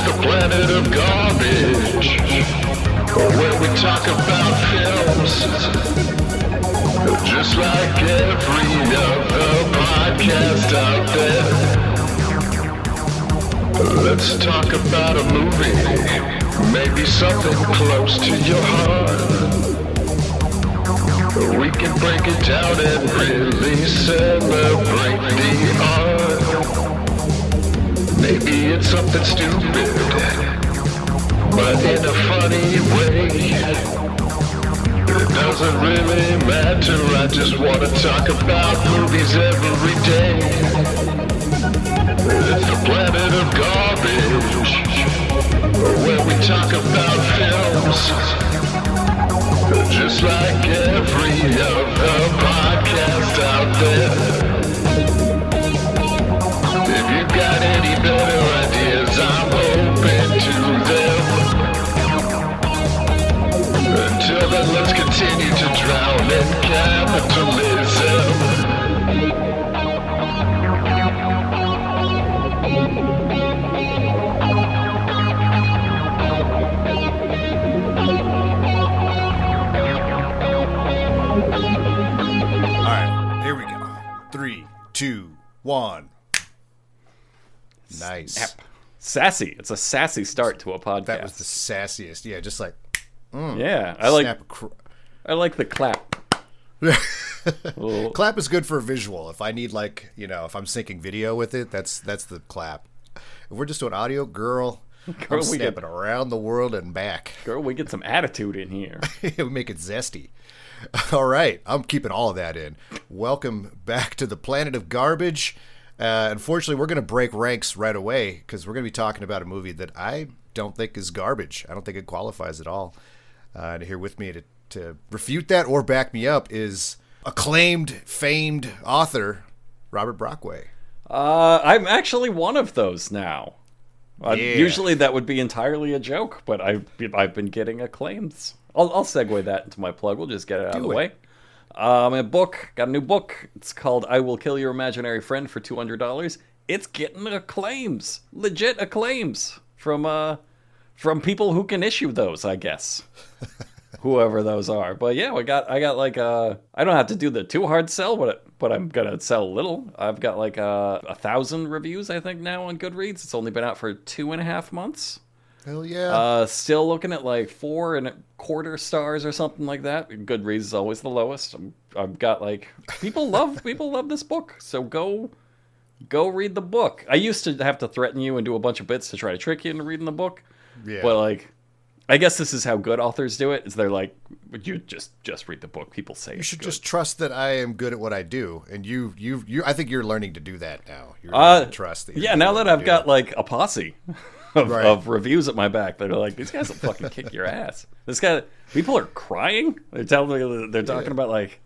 the planet of garbage, where we talk about films, just like every other podcast out there. Let's talk about a movie, maybe something close to your heart. We can break it down and really celebrate the art. Maybe it's something stupid, but in a funny way. It doesn't really matter, I just want to talk about movies every day. It's the planet of garbage, where we talk about films, just like every other podcast out there. If you got any better ideas, I'm open to them. Until then, let's continue to drown in capitalism. Alright, here we go. 3, 2, 1. Nice. Snap. Sassy. It's a sassy start to a podcast. That was the sassiest. Yeah, just like... Yeah, I like the clap. Clap is good for a visual. If I need, like, you know, if I'm syncing video with it, that's the clap. If we're just doing audio, girl I'm snapping around the world and back. Girl, we get some attitude in here. We make it zesty. All right, I'm keeping all of that in. Welcome back to the planet of garbage. Unfortunately, we're going to break ranks right away because we're going to be talking about a movie that I don't think is garbage. I don't think it qualifies at all. And here with me to refute that or back me up is acclaimed, famed author Robert Brockway. I'm actually one of those now. Yeah. Usually that would be entirely a joke, but I've been getting acclaims. I'll segue that into my plug. We'll just get it out of the way. Got a new book. It's called I Will Kill Your Imaginary Friend for $200. It's getting acclaims, legit acclaims from people who can issue those, I guess. Whoever those are. But yeah, I got like I don't have to do the too hard sell, but I'm gonna sell a little. I've got like 1,000 reviews, I think, now on Goodreads. It's only been out for 2.5 months. Hell yeah. Still looking at like 4.25 stars or something like that. Goodreads is always the lowest. I've got like people love this book. So go read the book. I used to have to threaten you and do a bunch of bits to try to trick you into reading the book. Yeah. But like, I guess this is how good authors do it. Is they're like, you just read the book. People say you should just trust that I am good at what I do, and you. I think you're learning to do that now. You're learning to trust that. Yeah, now that I've got like a posse of reviews at my back, that are like, these guys will fucking kick your ass. People are crying. They're telling me they're talking about like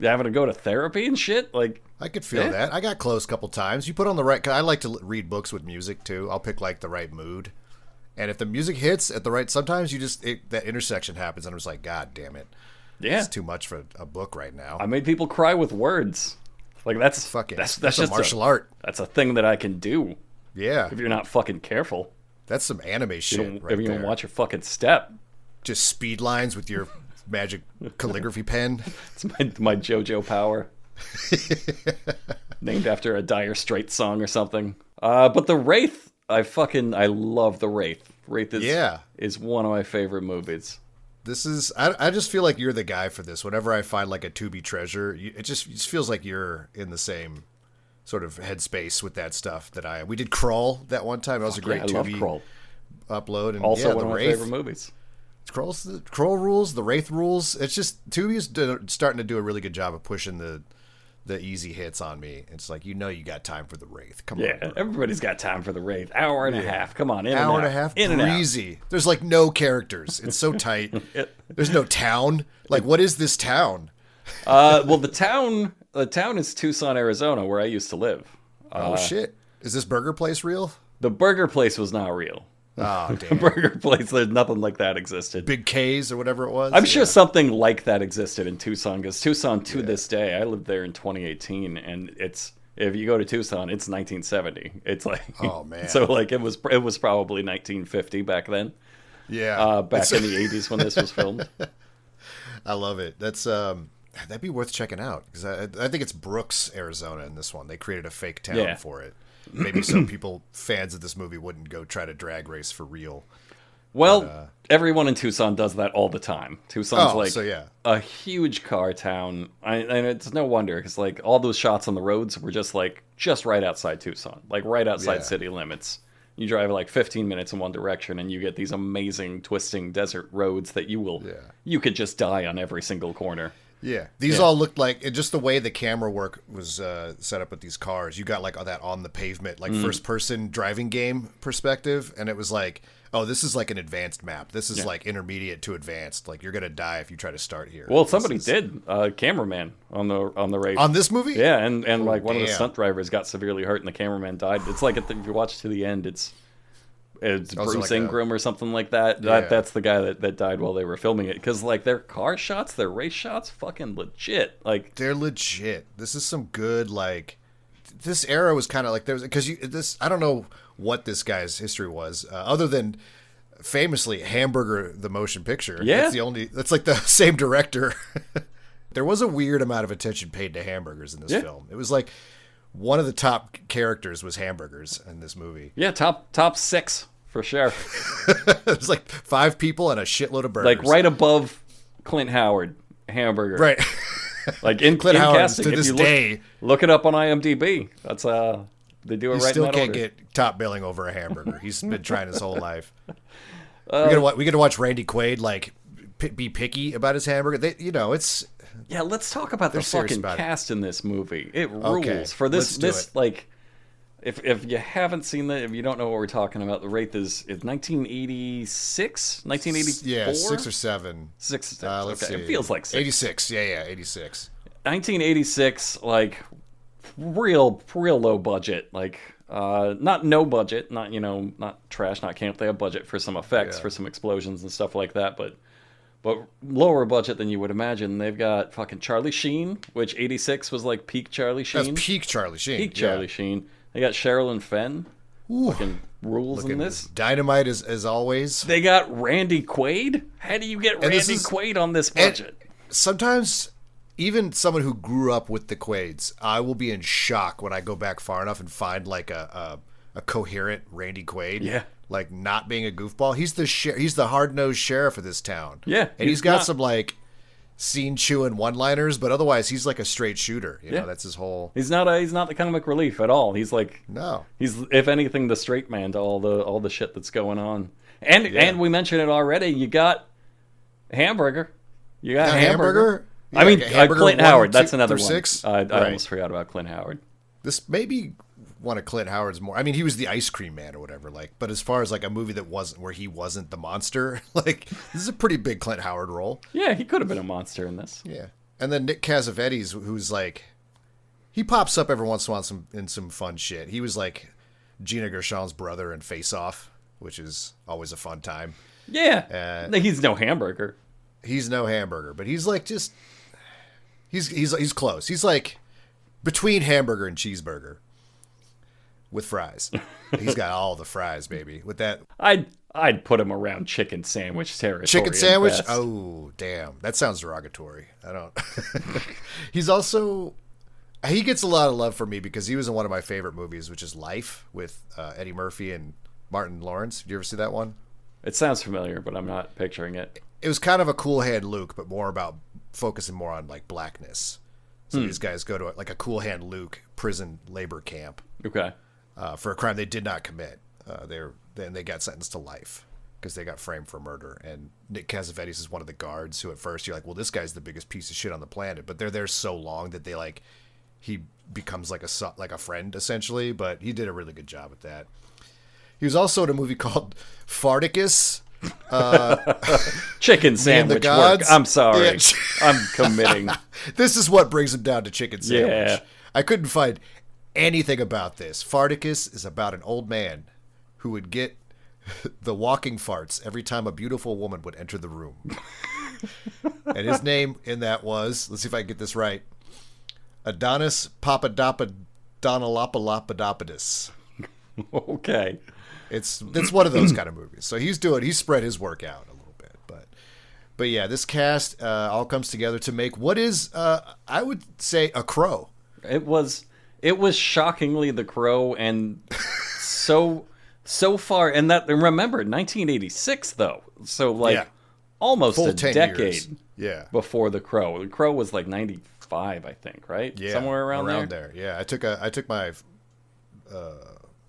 having to go to therapy and shit. Like, I could feel that. I got close a couple times. You put on the right. I like to read books with music too. I'll pick like the right mood. And if the music hits at the right, sometimes that intersection happens, and I'm just like, God damn it, it's too much for a book right now. I made people cry with words, like that's just a martial art. That's a thing that I can do. Yeah, if you're not fucking careful, that's some anime shit. If you don't watch your fucking step, just speed lines with your magic calligraphy pen. It's my JoJo power, named after a Dire Straits song or something. But the Wraith. I love the Wraith. Wraith is one of my favorite movies. This is I just feel like you're the guy for this. Whenever I find like a Tubi treasure, it just feels like you're in the same sort of headspace with that stuff that we did Crawl that one time. That was a great Tubi upload, and also one of my Wraith, favorite movies. Crawl rules, the Wraith rules. It's just Tubi is starting to do a really good job of pushing the easy hits on me. It's like, you got time for the Wraith. Come on. Yeah, everybody's got time for the Wraith. Hour and a half. Come on, hour and a half. Breezy. There's like no characters. It's so tight. There's no town. Like, what is this town? Well, the town is Tucson, Arizona, where I used to live. Oh shit! Is this burger place real? The burger place was not real. Oh, damn. Burger place, there's nothing like that existed. Big K's or whatever it was? I'm sure something like that existed in Tucson, because Tucson, to this day, I lived there in 2018, and it's If you go to Tucson, it's 1970. It's like, oh man. So like it was probably 1950 back then. Yeah, back in the 80s when this was filmed. I love it. That's that'd be worth checking out because I think it's Brooks, Arizona in this one. They created a fake town for it. Maybe some people, fans of this movie, wouldn't go try to drag race for real. Well, everyone in Tucson does that all the time. Tucson's a huge car town, and it's no wonder because like all those shots on the roads were just right outside Tucson, like right outside city limits. You drive like 15 minutes in one direction, and you get these amazing twisting desert roads that you could just die on every single corner. Yeah, these all looked like just the way the camera work was set up with these cars. You got like that on the pavement, like first person driving game perspective, and it was like, oh, this is like an advanced map. This is like intermediate to advanced. Like you're gonna die if you try to start here. Well, somebody did. Cameraman on the race on this movie. Yeah, and like one of the stunt drivers got severely hurt, and the cameraman died. It's like if you watch to the end, it's Bruce Ingram or something like that. That's the guy that died while they were filming it. Because like their car shots, their race shots, fucking legit. Like they're legit. This is some good like. This era was kind of like there's because this. I don't know what this guy's history was other than famously Hamburger the Motion Picture. Yeah, that's like the same director. There was a weird amount of attention paid to hamburgers in this film. It was like one of the top characters was hamburgers in this movie. Yeah, top 6 for sure. It was like 5 people and a shitload of burgers. Like right above Clint Howard, hamburger. Right. Like in Clint Howard casting, to this day. Look it up on IMDb. That's they do it right. Still in that can't order. get top billing over a hamburger. He's been trying his whole life. We gotta watch Randy Quaid like be picky about his hamburger. It's. Yeah, let's talk about the fucking cast in this movie. It rules. Okay, For this like, if you haven't seen if you don't know what we're talking about, the Wraith is 1986, 1984. Yeah, 6 or 7. 6. Let's see. It feels like 6. 86. Yeah, 86. 1986, like real low budget, like not no budget, not not trash, not camp. They have budget for some effects, for some explosions and stuff like that, but lower budget than you would imagine. They've got fucking Charlie Sheen, which 86 was like peak Charlie Sheen. That's peak Charlie Sheen. Peak Charlie Sheen. They got Sherilyn Fenn. Fucking rules in this. Dynamite as always. They got Randy Quaid. How do you get Randy Quaid on this budget? Sometimes even someone who grew up with the Quaids, I will be in shock when I go back far enough and find like a coherent Randy Quaid. Yeah. Like not being a goofball. He's the hard-nosed sheriff of this town. Yeah. And he's got some like scene-chewing one-liners, but otherwise he's like a straight shooter. You know, that's his whole. He's not the comic relief at all. He's like He's if anything the straight man to all the shit that's going on. And we mentioned it already. You got Hamburger. You got Hamburger. Yeah, I mean, Hamburger Clint 1, Howard. That's 2, another through one. 6? I almost forgot about Clint Howard. This maybe one of Clint Howard's more. I mean, he was the ice cream man or whatever. Like, but as far as like a movie that wasn't where he wasn't the monster, like this is a pretty big Clint Howard role. Yeah, he could have been a monster in this. Yeah, and then Nick Cassavetes, who's like, he pops up every once in a while in some fun shit. He was like Gina Gershon's brother in Face Off, which is always a fun time. Yeah, he's no hamburger. He's no hamburger, but he's like just he's close. He's like between hamburger and cheeseburger. With fries. He's got all the fries, baby. With that, I'd put him around chicken sandwich territory. Chicken sandwich? Oh, damn. That sounds derogatory. I don't. He gets a lot of love from me because he was in one of my favorite movies, which is Life with Eddie Murphy and Martin Lawrence. Did you ever see that one? It sounds familiar, but I'm not picturing it. It was kind of a Cool Hand Luke, but more about focusing more on like blackness. So these guys go to like a Cool Hand Luke prison labor camp. Okay. For a crime they did not commit. Then they got sentenced to life because they got framed for murder. And Nick Cassavetes is one of the guards who at first you're like, well, this guy's the biggest piece of shit on the planet. But they're there so long that he becomes like a friend essentially. But he did a really good job at that. He was also in a movie called Farticus. Chicken sandwich work. I'm sorry. Yeah. I'm committing. This is what brings him down to chicken sandwich. Yeah. I couldn't find anything about this. Farticus is about an old man who would get the walking farts every time a beautiful woman would enter the room. And his name in that was, let's see if I can get this right, Adonis Donalopolopodopodus. Okay. It's one of those kind of movies. So he's spread his work out a little bit, but yeah, this cast all comes together to make what is I would say a Crow. It was shockingly The Crow, and so far. And remember 1986 though, so like almost full a 10 decade years. Yeah, before The Crow. The Crow was like 95, I think, right? Yeah, somewhere around there. Yeah, I took my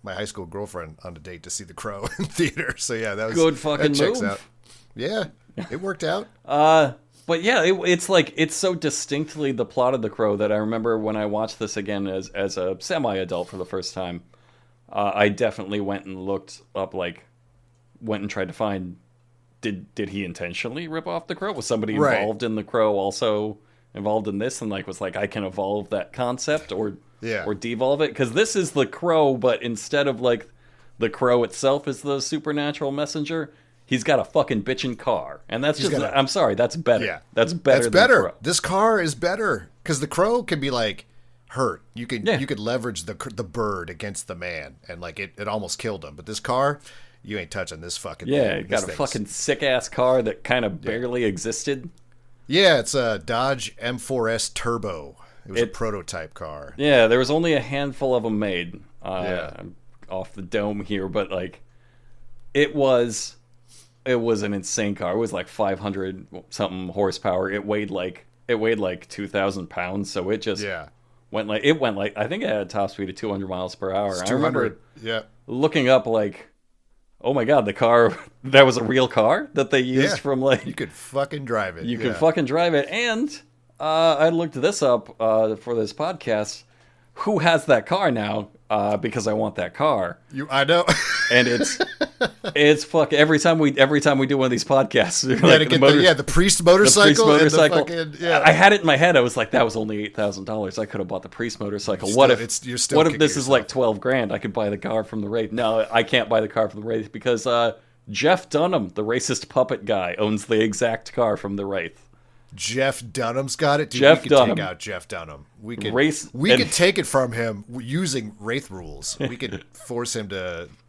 my high school girlfriend on a date to see The Crow in theater. So yeah, that was good fucking that checks move. Out. Yeah, it worked out. But yeah, it's so distinctly the plot of The Crow that I remember when I watched this again as a semi-adult for the first time. I definitely went and tried to find, did he intentionally rip off The Crow? Was somebody involved in The Crow also involved in this, and like was like, I can evolve that concept or devolve it? Because this is The Crow, but instead of like The Crow itself is the supernatural messenger, he's got a fucking bitchin' car, and that's I'm sorry, that's better. Yeah, that's better. That's better. Than this car is better because The Crow can be like hurt. You could leverage the bird against the man, and like it almost killed him. But this car, you ain't touching this fucking thing. Yeah, got a fucking sick ass car that kind of barely existed. Yeah, it's a Dodge M4S Turbo. It was a prototype car. Yeah, there was only a handful of them made off the dome here, but like it was an insane car. It was like 500 something horsepower. It weighed like 2,000 pounds. So it just went like I think it had a top speed of 200 miles per hour. I remember looking up like, oh my god, the car, that was a real car that they used from like... You could fucking drive it. You could fucking drive it. And I looked this up for this podcast. Who has that car now? Because I want that car. I know. And it's fuck every time we do one of these podcasts. Like the priest motorcycle. The priest motorcycle. Fucking, I had it in my head. I was like, that was only $8,000. I could have bought the priest motorcycle. What if this is like $12,000? I could buy the car from the Wraith. No, I can't buy the car from the Wraith because Jeff Dunham, the racist puppet guy, owns the exact car from the Wraith. Jeff Dunham's got it. Dude, we could take out Jeff Dunham. We could take it from him using Wraith rules. We could force him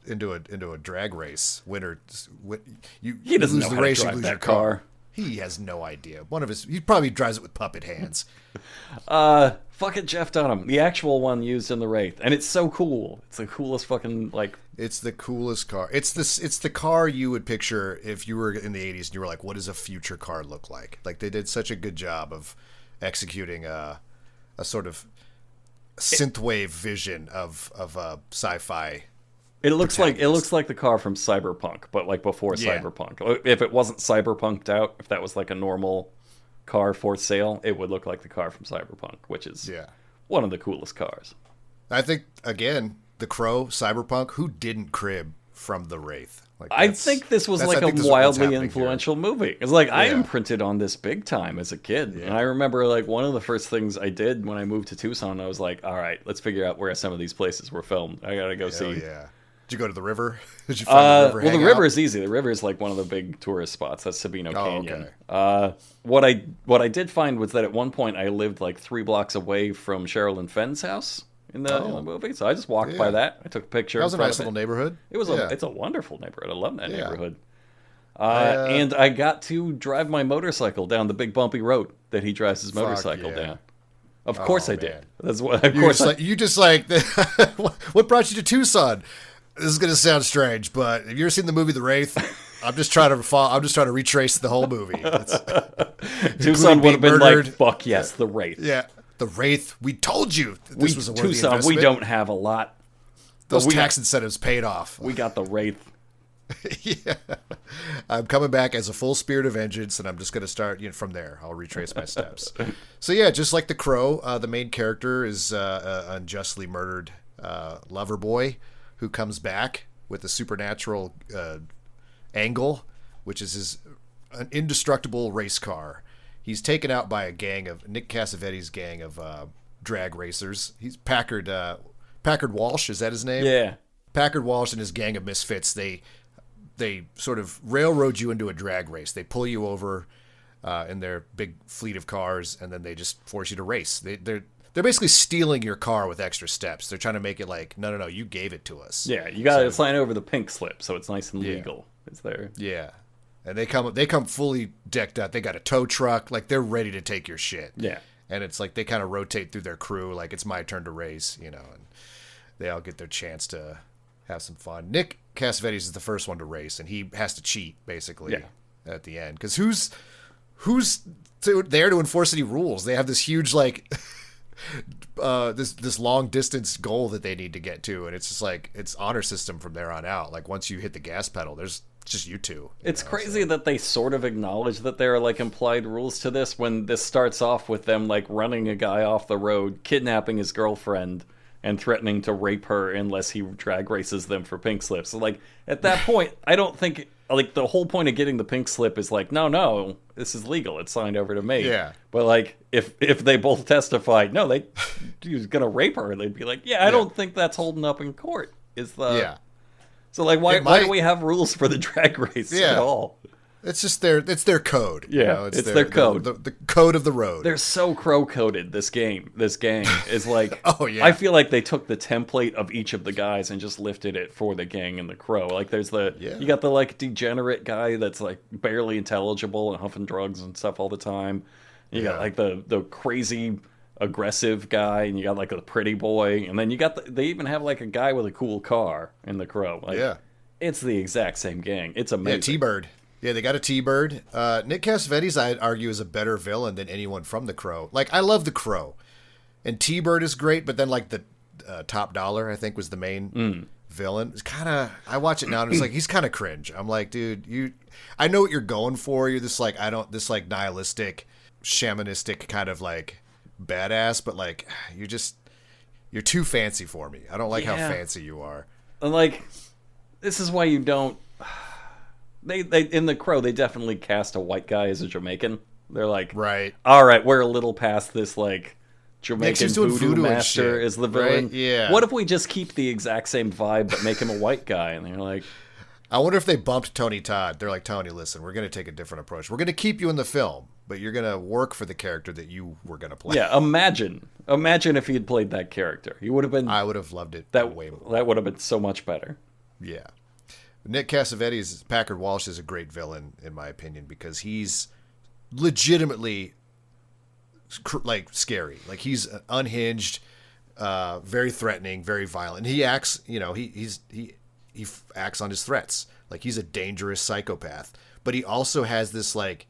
into a drag race. He doesn't know how to drive that car. He has no idea. He probably drives it with puppet hands. Fucking Jeff Dunham, the actual one used in the Wraith, and it's so cool. It's the coolest fucking like. It's the coolest car. It's the car you would picture if you were in the 80s and you were like, what does a future car look like? Like they did such a good job of executing a sort of synthwave vision of sci-fi. It looks like the car from Cyberpunk, but like before Cyberpunk. If it wasn't cyberpunked out, if that was like a normal car for sale, it would look like the car from Cyberpunk, which is one of the coolest cars. I think again, The Crow, Cyberpunk, who didn't crib from the Wraith? Like I think this was like a wildly influential movie. It's like I imprinted on this big time as a kid. And I remember like one of the first things I did when I moved to Tucson, I was like, all right, let's figure out where some of these places were filmed. I gotta go see. Yeah. Did you go to the river? Did you find the river? Well, the river is easy. The river is like one of the big tourist spots. That's Sabino Canyon. Okay. What I did find was that at one point I lived like 3 blocks away from Sherilyn Fenn's house in the movie. So I just walked by that. I took a picture. That was a nice little neighborhood. It's a wonderful neighborhood. I love that neighborhood. And I got to drive my motorcycle down the big bumpy road that he drives his motorcycle down. Of course I did. That's what. Of course, what brought you to Tucson? This is gonna sound strange, but have you ever seen the movie The Wraith? I'm just trying to retrace the whole movie. Tucson would have been like, "Fuck yes, The Wraith." Yeah, The Wraith. We told you this was a worthy Tucson. investment. We don't have a lot. Those tax incentives paid off. We got The Wraith. Yeah, I'm coming back as a full spirit of vengeance, and I'm just gonna start from there. I'll retrace my steps. So yeah, just like The Crow, the main character is unjustly murdered lover boy who comes back with a supernatural angle, which is an indestructible race car. He's taken out by a gang of Nick Cassavetes' gang of drag racers. He's Packard Walsh, is that his name? Yeah. Packard Walsh and his gang of misfits, they sort of railroad you into a drag race. They pull you over in their big fleet of cars, and then they just force you to race. they're basically stealing your car with extra steps. They're trying to make it like, no, you gave it to us. Yeah, you got to sign over the pink slip, so it's nice and legal. It's there. Yeah, and they come fully decked out. They got a tow truck, like they're ready to take your shit. Yeah, and it's like they kind of rotate through their crew, like it's my turn to race, and they all get their chance to have some fun. Nick Cassavetes is the first one to race, and he has to cheat basically at the end because who's there to enforce any rules? They have this huge like. This long distance goal that they need to get to, and it's just like it's honor system from there on out. Like once you hit the gas pedal, there's just you two. It's crazy that they sort of acknowledge that there are like implied rules to this when this starts off with them like running a guy off the road, kidnapping his girlfriend, and threatening to rape her unless he drag races them for pink slips. So like at that point, I don't think like the whole point of getting the pink slip is like no, this is legal. It's signed over to me. Yeah. But like if they both testified, no, he was gonna rape her, they'd be like, I don't think that's holding up in court. So like why do we have rules for the drag race at all? It's just it's their code. Yeah, it's their code. The code of the road. They're so crow-coded, this gang is like... Oh, yeah. I feel like they took the template of each of the guys and just lifted it for the gang and the crow. Like, there's you got the, like, degenerate guy that's, like, barely intelligible and huffing drugs and stuff all the time. You got, like, the crazy, aggressive guy, and you got, like, the pretty boy. And then you got they even have, like, a guy with a cool car in the crow. Like, it's the exact same gang. It's amazing. Yeah, T-Bird. Yeah, they got a T-Bird. Nick Cassavetes, I'd argue, is a better villain than anyone from The Crow. Like, I love The Crow. And T-Bird is great, but then, like, the Top Dollar, I think, was the main villain. It's kind of... I watch it now, and it's like, he's kind of cringe. I'm like, dude, I know what you're going for. You're this, like, this, like, nihilistic, shamanistic kind of, like, badass, but, like, you're too fancy for me. I don't like how fancy you are. And, like, this is why you don't... They in The Crow, they definitely cast a white guy as a Jamaican. They're like, right, all right, we're a little past this, like, Jamaican voodoo master is the villain. Right? Yeah. What if we just keep the exact same vibe but make him a white guy? And they're like... I wonder if they bumped Tony Todd. They're like, Tony, listen, we're going to take a different approach. We're going to keep you in the film, but you're going to work for the character that you were going to play. Yeah, imagine if he had played that character. He would have been... I would have loved it way more. That would have been so much better. Yeah. Nick Cassavetes, Packard Walsh, is a great villain, in my opinion, because he's legitimately, like, scary. Like, he's unhinged, very threatening, very violent. He acts, he acts on his threats. Like, he's a dangerous psychopath. But he also has this, like,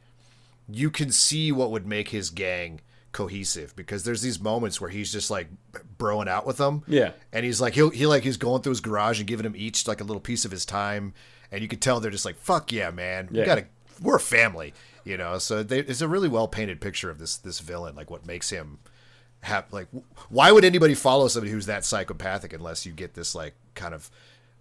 you can see what would make his gang cohesive, because there's these moments where he's just like broing out with them, and he's like he's going through his garage and giving them each like a little piece of his time, and you can tell they're just like, fuck yeah, man, we're a family, so it's a really well painted picture of this villain, like what makes him like, why would anybody follow somebody who's that psychopathic unless you get this like kind of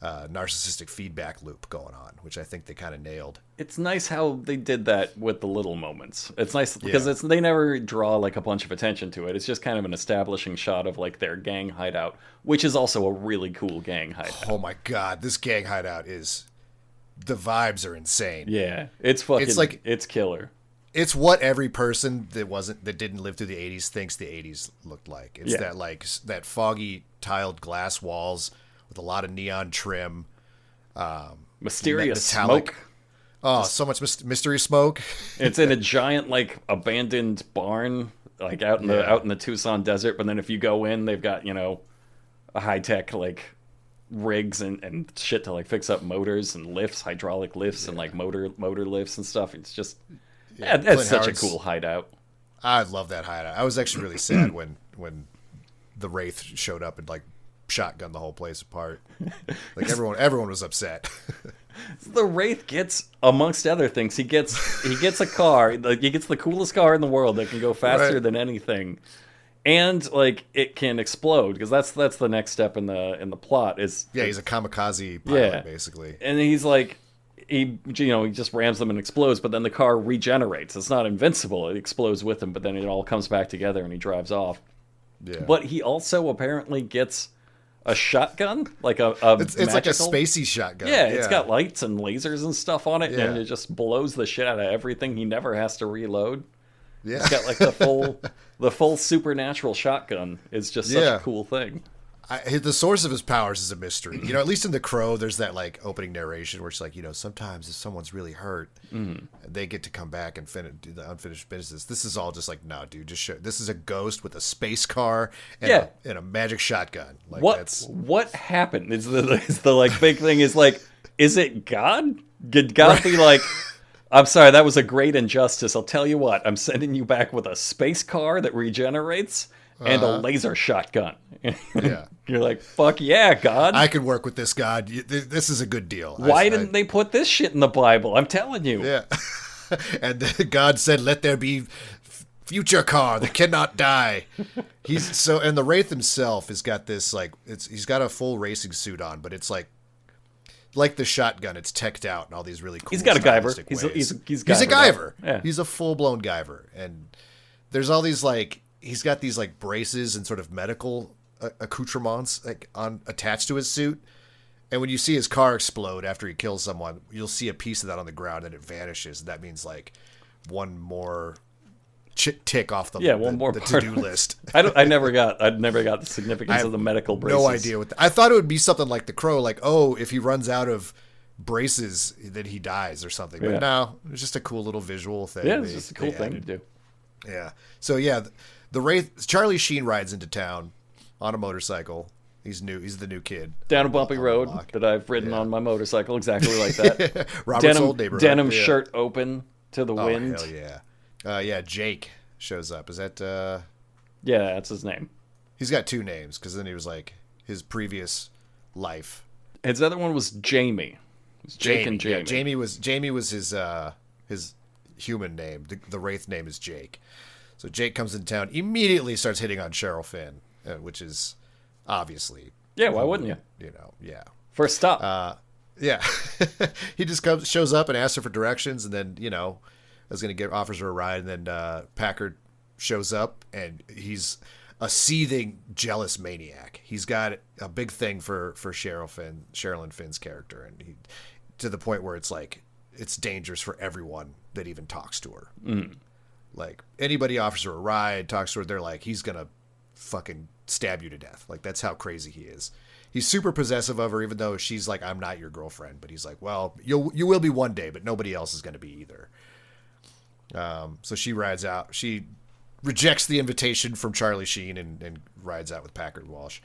narcissistic feedback loop going on, which I think they kind of nailed. It's nice how they did that with the little moments. It's nice because they never draw like a bunch of attention to it. It's just kind of an establishing shot of like their gang hideout, which is also a really cool gang hideout. Oh my god, this gang hideout the vibes are insane. Yeah, it's fucking, it's killer. It's what every person that didn't live through the 80s thinks the 80s looked like. It's that like that foggy tiled glass walls with a lot of neon trim, mysterious metallic smoke. Oh, so much mystery smoke. It's in a giant like abandoned barn, like out in the Tucson desert. But then if you go in, they've got a high tech like rigs and shit to like fix up motors and lifts, hydraulic lifts and like motor lifts and stuff. It's just that's such a cool hideout. I love that hideout. I was actually really sad when the Wraith showed up and like shotgun the whole place apart. Like everyone was upset. The Wraith gets, amongst other things, he gets a car. He gets the coolest car in the world that can go faster than anything, and like it can explode, because that's the next step in the plot. Is he's a kamikaze pilot basically, and he's like he just rams them and explodes, but then the car regenerates. It's not invincible. It explodes with him, but then it all comes back together and he drives off. Yeah. But he also apparently gets a shotgun, like it's like a spacey shotgun. Yeah, it's got lights and lasers and stuff on it, and it just blows the shit out of everything. He never has to reload. Yeah. He's got like the full supernatural shotgun. It's just such a cool thing. The source of his powers is a mystery. At least in The Crow, there's that like opening narration where it's like, sometimes if someone's really hurt, they get to come back and do the unfinished business. This is all just like, no, dude, just show. This is a ghost with a space car and a magic shotgun. Like, what happened? Is the like big thing is like, is it God? Did God be like, I'm sorry, that was a great injustice. I'll tell you what, I'm sending you back with a space car that regenerates and a laser shotgun. Yeah. You're like, fuck yeah, God. I could work with this, God. This is a good deal. Why didn't they put this shit in the Bible? I'm telling you. Yeah. And God said, let there be future car that cannot die. And the Wraith himself has got this, like, he's got a full racing suit on, but it's like the shotgun, it's teched out in all these really cool. He's got a Guyver. He's a Guyver. Yeah. He's a full blown Guyver, and there's all these like he's got these like braces and sort of medical accoutrements like attached to his suit. And when you see his car explode after he kills someone, you'll see a piece of that on the ground and it vanishes. That means like one more tick off the to-do list. I never got the significance of the medical braces. No idea what I thought it would be something like The Crow, like, oh, if he runs out of braces, then he dies or something. But no, it's just a cool little visual thing. Yeah, it's just a cool thing to do. Yeah. So yeah, the Wraith, Charlie Sheen rides into town on a motorcycle. He's new. He's the new kid. Down a bumpy road that I've ridden on my motorcycle, exactly like that. Robert's old neighborhood. Denim shirt open to the wind. Hell yeah. Jake shows up. Is that... Yeah, that's his name. He's got two names, because then he was like his previous life. His other one was Jamie. It was Jake and Jamie. Yeah, Jamie was his human name. The Wraith name is Jake. So Jake comes in town, immediately starts hitting on Cheryl Finn, which is obviously... Yeah, why wouldn't you? Yeah. First stop. Yeah. He just shows up and asks her for directions, and then, offers her a ride, and then Packard shows up, and he's a seething, jealous maniac. He's got a big thing for Sherilyn Finn's character, and to the point where it's like, it's dangerous for everyone that even talks to her. Mm. Like, anybody offers her a ride, talks to her, they're like, he's gonna fucking stab you to death. Like, that's how crazy he is. He's super possessive of her, even though she's like, I'm not your girlfriend. But he's like, well, you will be one day, but nobody else is going to be either. So she rides out. She rejects the invitation from Charlie Sheen and rides out with Packard Walsh.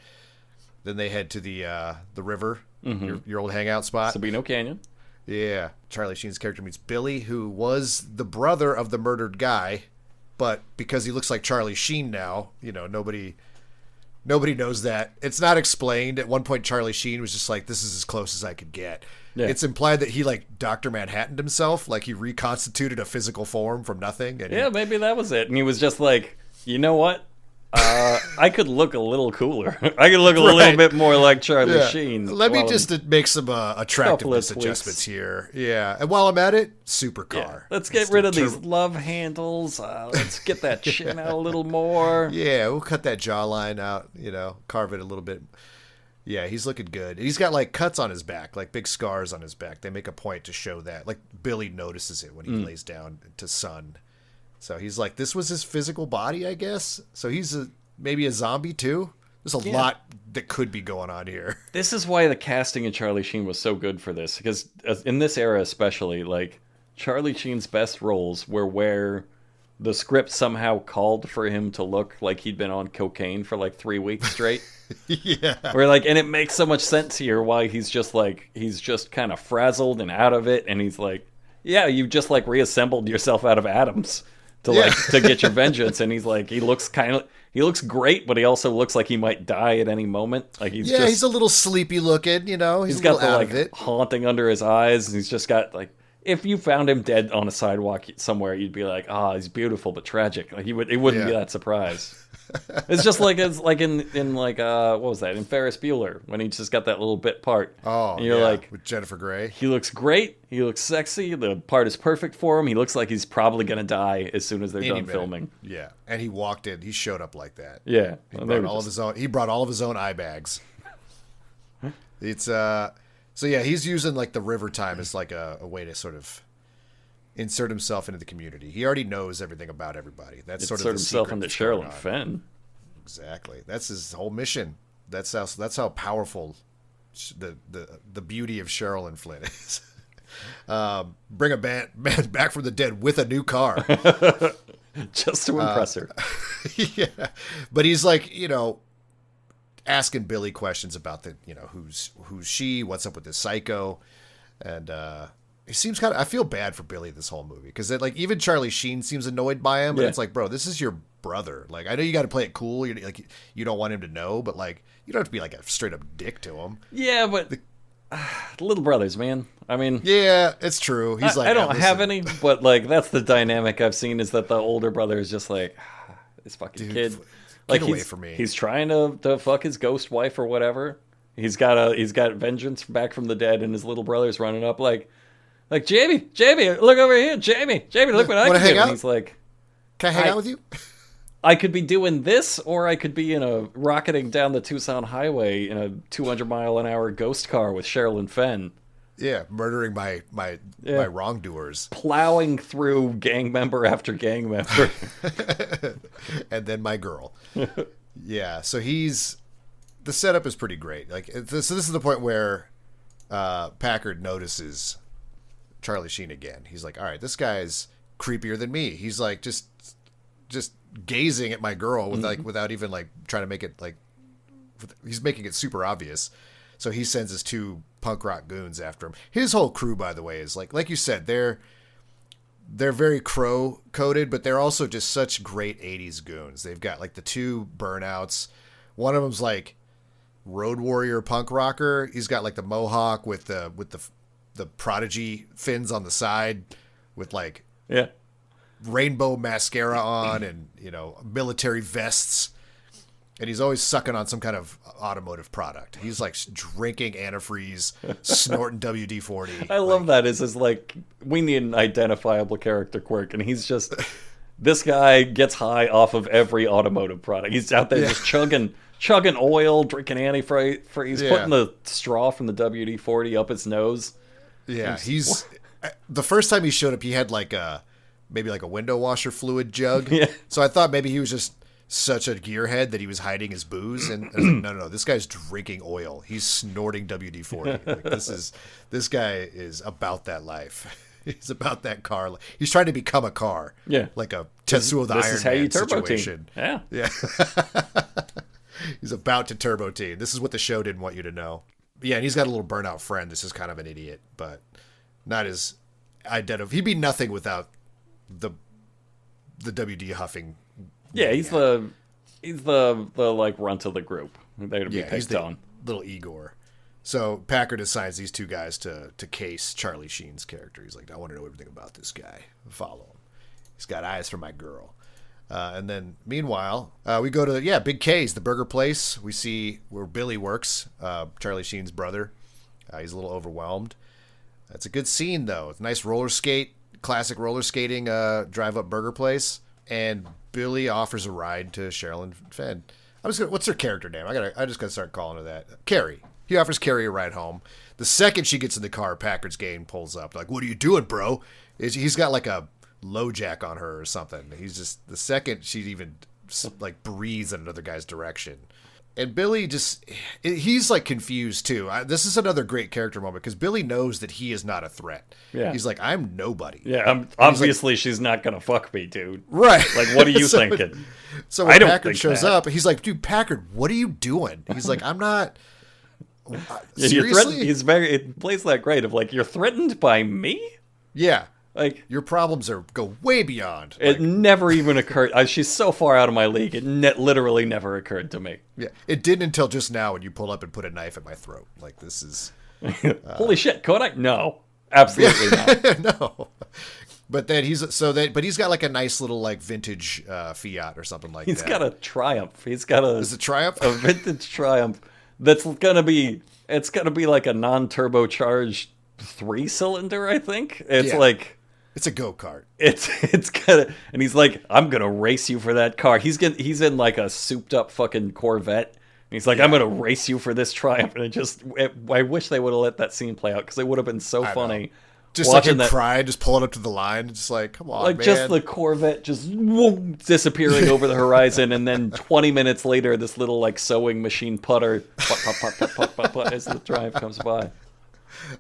Then they head to the river, your old hangout spot. Sabino Canyon. Yeah. Charlie Sheen's character meets Billy, who was the brother of the murdered guy. But because he looks like Charlie Sheen now, nobody knows that. It's not explained. At one point, Charlie Sheen was just like, this is as close as I could get. Yeah. It's implied that he, like, Dr. Manhattaned himself. Like, he reconstituted a physical form from nothing. And maybe that was it. And he was just like, you know what? I could look a little cooler. I could look a little bit more like Charlie Sheen. Let me just make some attractiveness adjustments here. Yeah. And while I'm at it, supercar. Yeah. Let's get rid of these love handles. Let's get that chin out a little more. Yeah, we'll cut that jawline out, carve it a little bit. Yeah, he's looking good. He's got, like, cuts on his back, like big scars on his back. They make a point to show that. Like, Billy notices it when he lays down to sun. So he's like, this was his physical body, I guess. So he's maybe a zombie too. There's a lot that could be going on here. This is why the casting of Charlie Sheen was so good for this, because in this era especially, like, Charlie Sheen's best roles were where the script somehow called for him to look like he'd been on cocaine for like 3 weeks straight. Yeah. Where, like, and it makes so much sense here why he's just kind of frazzled and out of it, and he's like, yeah, you just like reassembled yourself out of atoms to get your vengeance. And he's like, he looks great, but he also looks like he might die at any moment. Like he's a little sleepy looking, He's got the haunting under his eyes, and he's just got like, if you found him dead on a sidewalk somewhere, you'd be like, he's beautiful but tragic. Like it wouldn't be that surprised. It's just like in what was that, in Ferris Bueller, when he just got that little bit part. Oh, and you're like, with Jennifer Grey. He looks great. He looks sexy. The part is perfect for him. He looks like he's probably gonna die as soon as they're done filming. Yeah, and he walked in. He showed up like that. Yeah, he brought all of his own eye bags. It's so yeah, he's using like the river time as like a way to sort of insert himself into the community. He already knows everything about everybody. That's sort of the himself secret into that's going Sherilyn on. Fenn. Exactly. That's his whole mission. That's how powerful the beauty of Sherilyn Flynn is. Bring a man back from the dead with a new car. Just to impress her. Yeah. But he's like, asking Billy questions about who's she, what's up with this psycho. And he seems I feel bad for Billy this whole movie, because even Charlie Sheen seems annoyed by him. And it's like, bro, this is your brother. Like, I know you got to play it cool. You don't want him to know, but you don't have to be like a straight up dick to him. Yeah, but little brothers, man. I mean, yeah, it's true. He's I don't have any, but that's the dynamic I've seen, is that the older brother is just like, this fucking kid. Get away from me. He's trying to fuck his ghost wife or whatever. He's got vengeance back from the dead, and his little brother's running up like Jamie, look over here, Jamie, look what I can do. And he's like, can I hang out with you? I could be doing this, or I could be rocketing down the Tucson highway in a 200-mile-an-hour ghost car with Sherilyn Fenn. Yeah, murdering my wrongdoers. Plowing through gang member after gang member. And then my girl. Yeah, so the setup is pretty great. So this is the point where Packard notices Charlie Sheen again. He's like, all right, this guy's creepier than me. He's like just gazing at my girl with without even trying to make it he's making it super obvious. So he sends his two punk rock goons after him. His whole crew, by the way, is like you said, they're very crow coded, but they're also just such great 80s goons. They've got the two burnouts. One of them's road warrior punk rocker. He's got the mohawk with the prodigy fins on the side with rainbow mascara on and military vests, and he's always sucking on some kind of automotive product. He's drinking antifreeze, snorting WD-40. I love that. Is we need an identifiable character quirk, and he's just this guy gets high off of every automotive product. He's out there just chugging oil, drinking antifreeze, putting the straw from the WD-40 up his nose. Yeah, he's the first time he showed up, he had maybe a window washer fluid jug. Yeah. So I thought maybe he was just such a gearhead that he was hiding his booze, and I was like, no, this guy's drinking oil. He's snorting WD-40. This guy is about that life. He's about that car. He's trying to become a car. Yeah, like a Tetsuo the Iron Man situation. Yeah. He's about to turbo team. This is what the show didn't want you to know. Yeah, and he's got a little burnout friend. This is kind of an idiot, but not as identifiable. He'd be nothing without the WD huffing. Yeah, he's the runt of the group. They're to be he's picked on. Little Igor. So Packard assigns these two guys to case Charlie Sheen's character. He's like, I want to know everything about this guy. Follow him. He's got eyes for my girl. And then, meanwhile, we go to, Big K's, the burger place. We see where Billy works, Charlie Sheen's brother. He's a little overwhelmed. It's a good scene, though. It's a nice classic roller skating drive-up burger place. And Billy offers a ride to Sherilyn Fenn. What's her character name? I just got to start calling her that. Carrie. He offers Carrie a ride home. The second she gets in the car, Packard's gang pulls up. Like, what are you doing, bro? He's got a low jack on her or something. He's just, the second she even breathes in another guy's direction. And Billy he's confused too. This is another great character moment because Billy knows that he is not a threat. Yeah. He's like, I'm nobody. Yeah, obviously she's not going to fuck me, dude. Right. What are you thinking? So when Packard shows up, he's like, dude, Packard, what are you doing? He's like, I'm not... Seriously? It plays that great of you're threatened by me? Yeah. Your problems go way beyond. It never even occurred. She's so far out of my league. It literally never occurred to me. Yeah, it didn't until just now when you pulled up and put a knife at my throat. This is holy shit. Kodak? No, absolutely not. No. But then he's got a nice little vintage Fiat or something like that. He's got a Triumph. He's got Is it Triumph? A vintage Triumph that's gonna be a non-turbocharged 3-cylinder. I think it's it's a go-kart. It's gonna, and he's like, I'm gonna race you for that car. He's in a souped-up fucking Corvette. And he's like, I'm gonna race you for this Triumph. And I wish they would have let that scene play out because it would have been so funny Just like him crying, just pulling up to the line, just like, come on, like man. just the Corvette just disappearing over the horizon, and then 20 minutes later, this little like sewing machine putter as the drive comes by.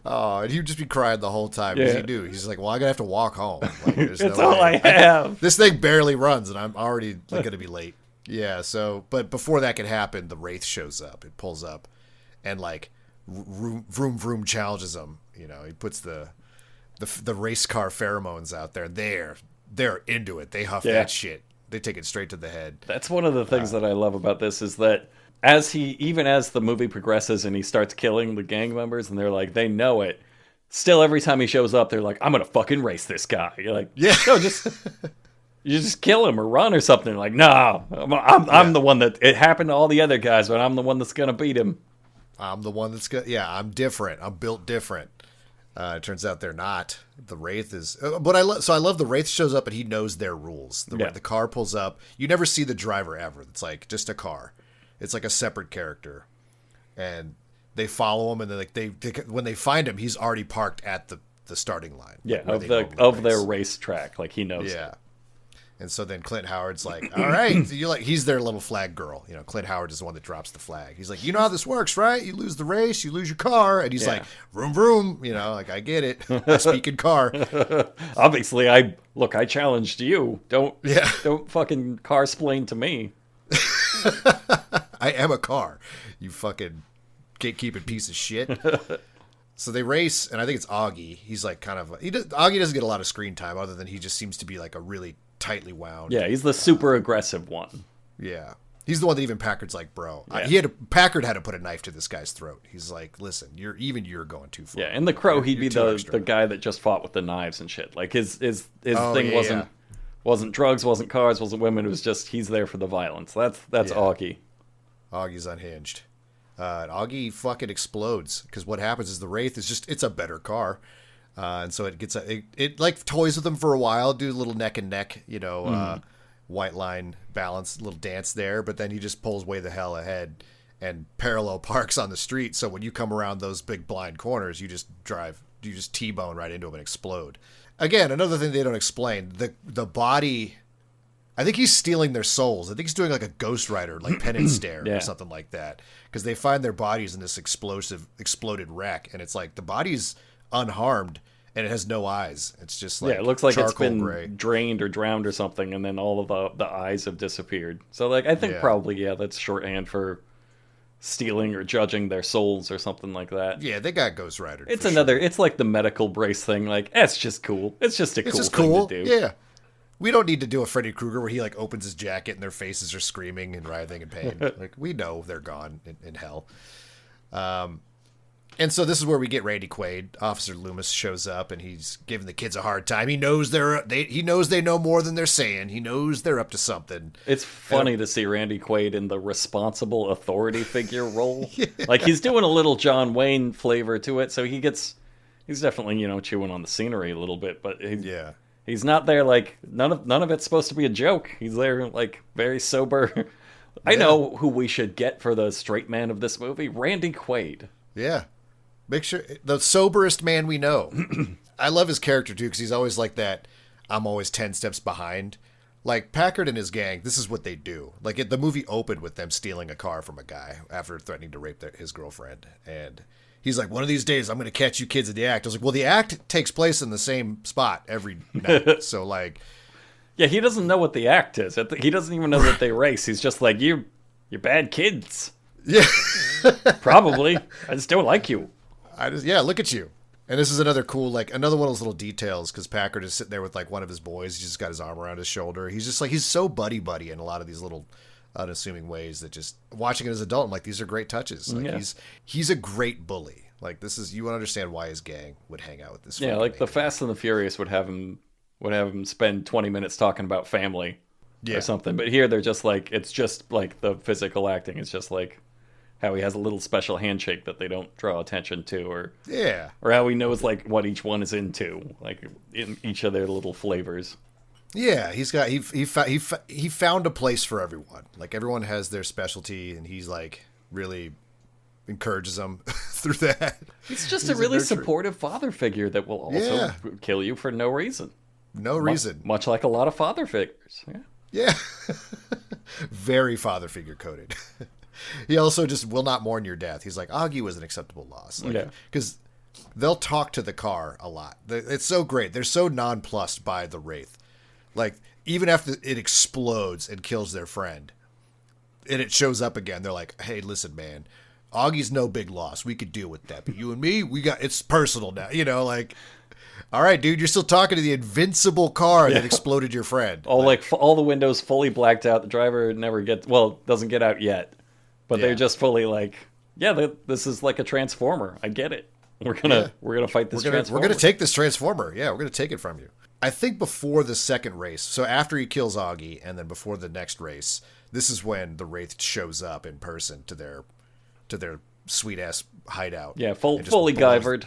Oh, and he'd just be crying the whole time. Because he knew. He's like, well, I gotta have to walk home. Like, It's all I have. This thing barely runs, and I'm already like, gonna be late. Yeah. So, but before that can happen, the Wraith shows up. It pulls up, and like, vroom vroom challenges him. You know, he puts the race car pheromones out there. They're into it. They huff that shit. They take it straight to the head. That's one of the things that I love about this is that even as the movie progresses and he starts killing the gang members and they're like, they know it. Still, every time he shows up, they're like, I'm gonna fucking race this guy. You're like, no, you just kill him or run or something. They're like, no, I'm the one that it happened to all the other guys, but I'm the one that's gonna beat him. I'm the one that's gonna. Yeah, I'm different. I'm built different. It turns out they're not. The Wraith is, but I love the Wraith shows up and he knows their rules. The car pulls up. You never see the driver ever. It's like just a car. It's like a separate character, and they follow him. And then like they when they find him, he's already parked at the starting line. Yeah, of their racetrack. Like he knows. Yeah. And so then Clint Howard's like, all right, he's their little flag girl. You know, Clint Howard is the one that drops the flag. He's like, you know how this works, right? You lose the race, you lose your car. And he's like, vroom, vroom. You know, like, I get it. I speak in car. Obviously, I challenged you. Don't fucking car-splain to me. I am a car. You fucking gatekeeping piece of shit. So they race, and I think it's Augie. He's like kind of... Augie doesn't get a lot of screen time other than he just seems to be like a really tightly wound. Yeah, he's the super aggressive one. Yeah. He's the one that even Packard's like, bro. Yeah. Packard had to put a knife to this guy's throat. He's like, listen, you're going too far. Yeah, in The Crow, he'd be the guy that just fought with the knives and shit. Like his thing wasn't drugs, wasn't cars, wasn't women. It was just he's there for the violence. That's Augie. Augie's unhinged. And Augie fucking explodes because what happens is the Wraith is just, it's a better car. And so it like toys with him for a while, do a little neck and neck, you know, white line balance, little dance there. But then he just pulls way the hell ahead and parallel parks on the street. So when you come around those big blind corners, you just T-bone right into him and explode. Again, another thing they don't explain, the body, I think he's stealing their souls. I think he's doing like a Ghost Rider, like Pen and Stare or something like that. Because they find their bodies in this exploded wreck. And it's like the body's unharmed and it has no eyes. It's just like it looks like it's been gray. Drained or drowned or something, and then all of the eyes have disappeared. So like I think probably that's shorthand for stealing or judging their souls or something like that. Yeah, they got Ghost Rider. It's it's like the medical brace thing. Like it's just cool. It's just thing to do. Yeah. We don't need to do a Freddy Krueger where he like opens his jacket and their faces are screaming and writhing in pain. Like we know they're gone in hell. And so this is where we get Randy Quaid. Officer Loomis shows up and he's giving the kids a hard time. He knows they know more than they're saying. He knows they're up to something. It's funny to see Randy Quaid in the responsible authority figure role. Like he's doing a little John Wayne flavor to it, so he's definitely, chewing on the scenery a little bit, but he's not there like none of it's supposed to be a joke. He's there like very sober. I know who we should get for the straight man of this movie, Randy Quaid. Yeah. Make sure the soberest man we know. I love his character too because he's always like that. I'm always 10 steps behind. Like Packard and his gang, this is what they do. Like the movie opened with them stealing a car from a guy after threatening to rape his girlfriend, and he's like, one of these days I'm going to catch you kids in the act. I was like, well, the act takes place in the same spot every night, so like, yeah, he doesn't know what the act is. He doesn't even know that they race. He's just like, you're bad kids. Yeah, probably. I just don't like you. Look at you. And this is another cool, like, another one of those little details, because Packard is sitting there with, like, one of his boys. He's just got his arm around his shoulder. He's just, like, he's so buddy-buddy in a lot of these little unassuming ways that just, watching it as an adult, I'm like, these are great touches. Like, he's a great bully. Like, you would understand why his gang would hang out with this. Yeah, like, the Fast and the Furious would have him spend 20 minutes talking about family or something. But here, they're just, like, it's just, like, the physical acting. It's just, like, how he has a little special handshake that they don't draw attention to, or how he knows like what each one is into, like in each of their little flavors. Yeah, he found a place for everyone. Like everyone has their specialty, and he's like really encourages them through that. He's just a really supportive father figure that will also kill you for no reason. No reason. Much like a lot of father figures. Yeah. Very father figure coded. He also just will not mourn your death. He's like, Augie was an acceptable loss. Because they'll talk to the car a lot. It's so great. They're so nonplussed by the Wraith. Like, even after it explodes and kills their friend, and it shows up again, they're like, hey, listen, man, Augie's no big loss. We could deal with that. But you and me, it's personal now. You know, like, all right, dude, you're still talking to the invincible car that exploded your friend. All all the windows fully blacked out. The driver doesn't get out yet. But they're just fully like, this is like a transformer. I get it. We're gonna fight this transformer. We're gonna take this transformer. Yeah, we're gonna take it from you. I think before the second race, so after he kills Augie, and then before the next race, this is when the Wraith shows up in person to their sweet ass hideout. Yeah, fully Guyvered.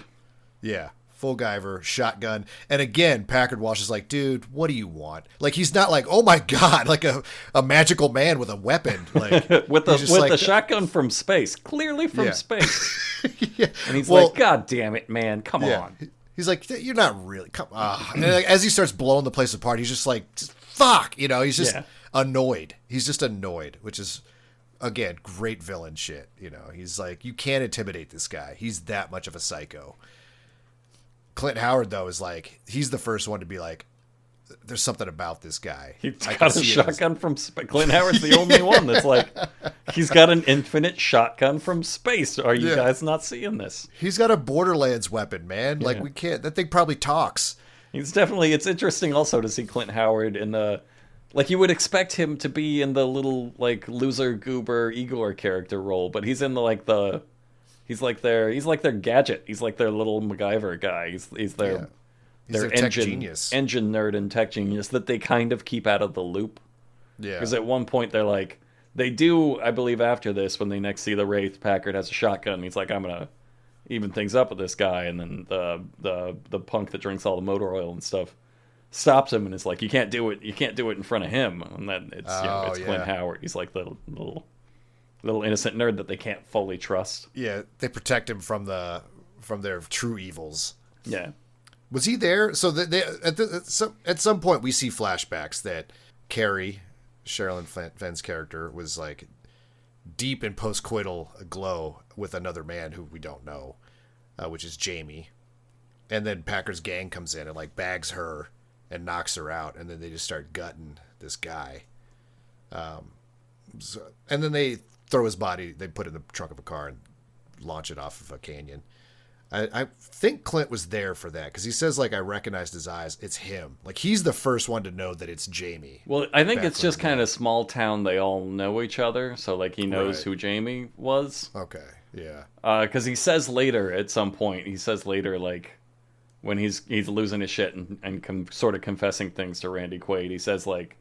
Yeah, full Guyver, shotgun. And again, Packard Walsh is like, dude, what do you want? Like, he's not like, oh my god, like a magical man with a weapon, like with the shotgun from space, clearly from space. And he's like, god damn it, man, come on. He's like, you're not really, come on. And like, as he starts blowing the place apart, he's just like, fuck, you know, he's just annoyed. He's just annoyed, which is, again, great villain shit. You know, he's like, you can't intimidate this guy. He's that much of a psycho. Clint Howard, though, is like, he's the first one to be like, there's something about this guy. He's got a shotgun from space. Clint Howard's the only one that's like, he's got an infinite shotgun from space. Are you guys not seeing this? He's got a Borderlands weapon, man. Like, we can't, that thing probably talks. He's definitely, it's interesting also to see Clint Howard in the, like, you would expect him to be in the little, like, loser goober Igor character role, but he's in the, he's like their gadget. He's like their little MacGyver guy. He's their engine nerd and tech genius that they kind of keep out of the loop. Yeah. Because at one point they're like, they do, I believe after this, when they next see the Wraith, Packard has a shotgun. He's like, I'm going to even things up with this guy. And then the punk that drinks all the motor oil and stuff stops him and is like, you can't do it in front of him. And then it's Clint Howard. He's like the little innocent nerd that they can't fully trust. Yeah, they protect him from their true evils. Yeah. Was he there? So at some point we see flashbacks that Carrie, Sherilyn Fenn's character, was like deep in postcoital glow with another man who we don't know, which is Jamie. And then Packard's gang comes in and like bags her and knocks her out, and then they just start gutting this guy. And then they throw his body, they put it in the trunk of a car and launch it off of a canyon. I think Clint was there for that, because he says, like, I recognized his eyes. It's him. Like, he's the first one to know that it's Jamie. Well, I think it's just kind of small town. They all know each other, so, like, he knows who Jamie was. Okay, yeah. Because he says later, at some point, like, when he's losing his shit and sort of confessing things to Randy Quaid, he says, like,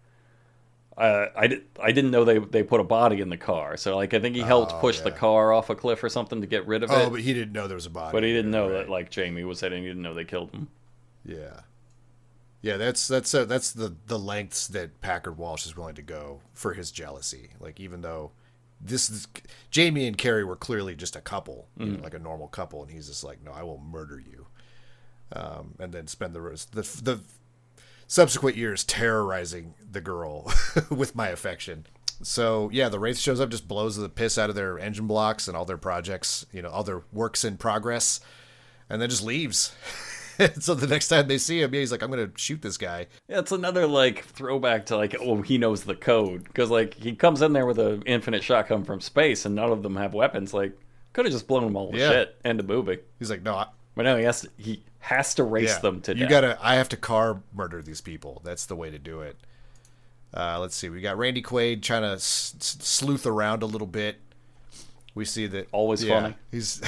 I didn't know they put a body in the car. So, like, I think he helped push the car off a cliff or something to get rid of it. Oh, but he didn't know there was a body. But he didn't know that, like, Jamie was it, and he didn't know they killed him. Yeah. Yeah, that's the lengths that Packard Walsh is willing to go for his jealousy. Like, even though Jamie and Carrie were clearly just a couple, you know, like a normal couple, and he's just like, no, I will murder you. And then spend the subsequent years terrorizing the girl with my affection. So, yeah, the Wraith shows up, just blows the piss out of their engine blocks and all their projects, you know, all their works in progress, and then just leaves. So the next time they see him, he's like, I'm going to shoot this guy. Yeah, it's another, like, throwback to, like, oh, he knows the code. Because, like, he comes in there with an infinite shotgun from space, and none of them have weapons. Like, could have just blown them all to shit. End of movie. He's like, no, but no, he has to race them to death. I have to car murder these people. That's the way to do it. Let's see. We got Randy Quaid trying to sleuth around a little bit. We see that always funny. He's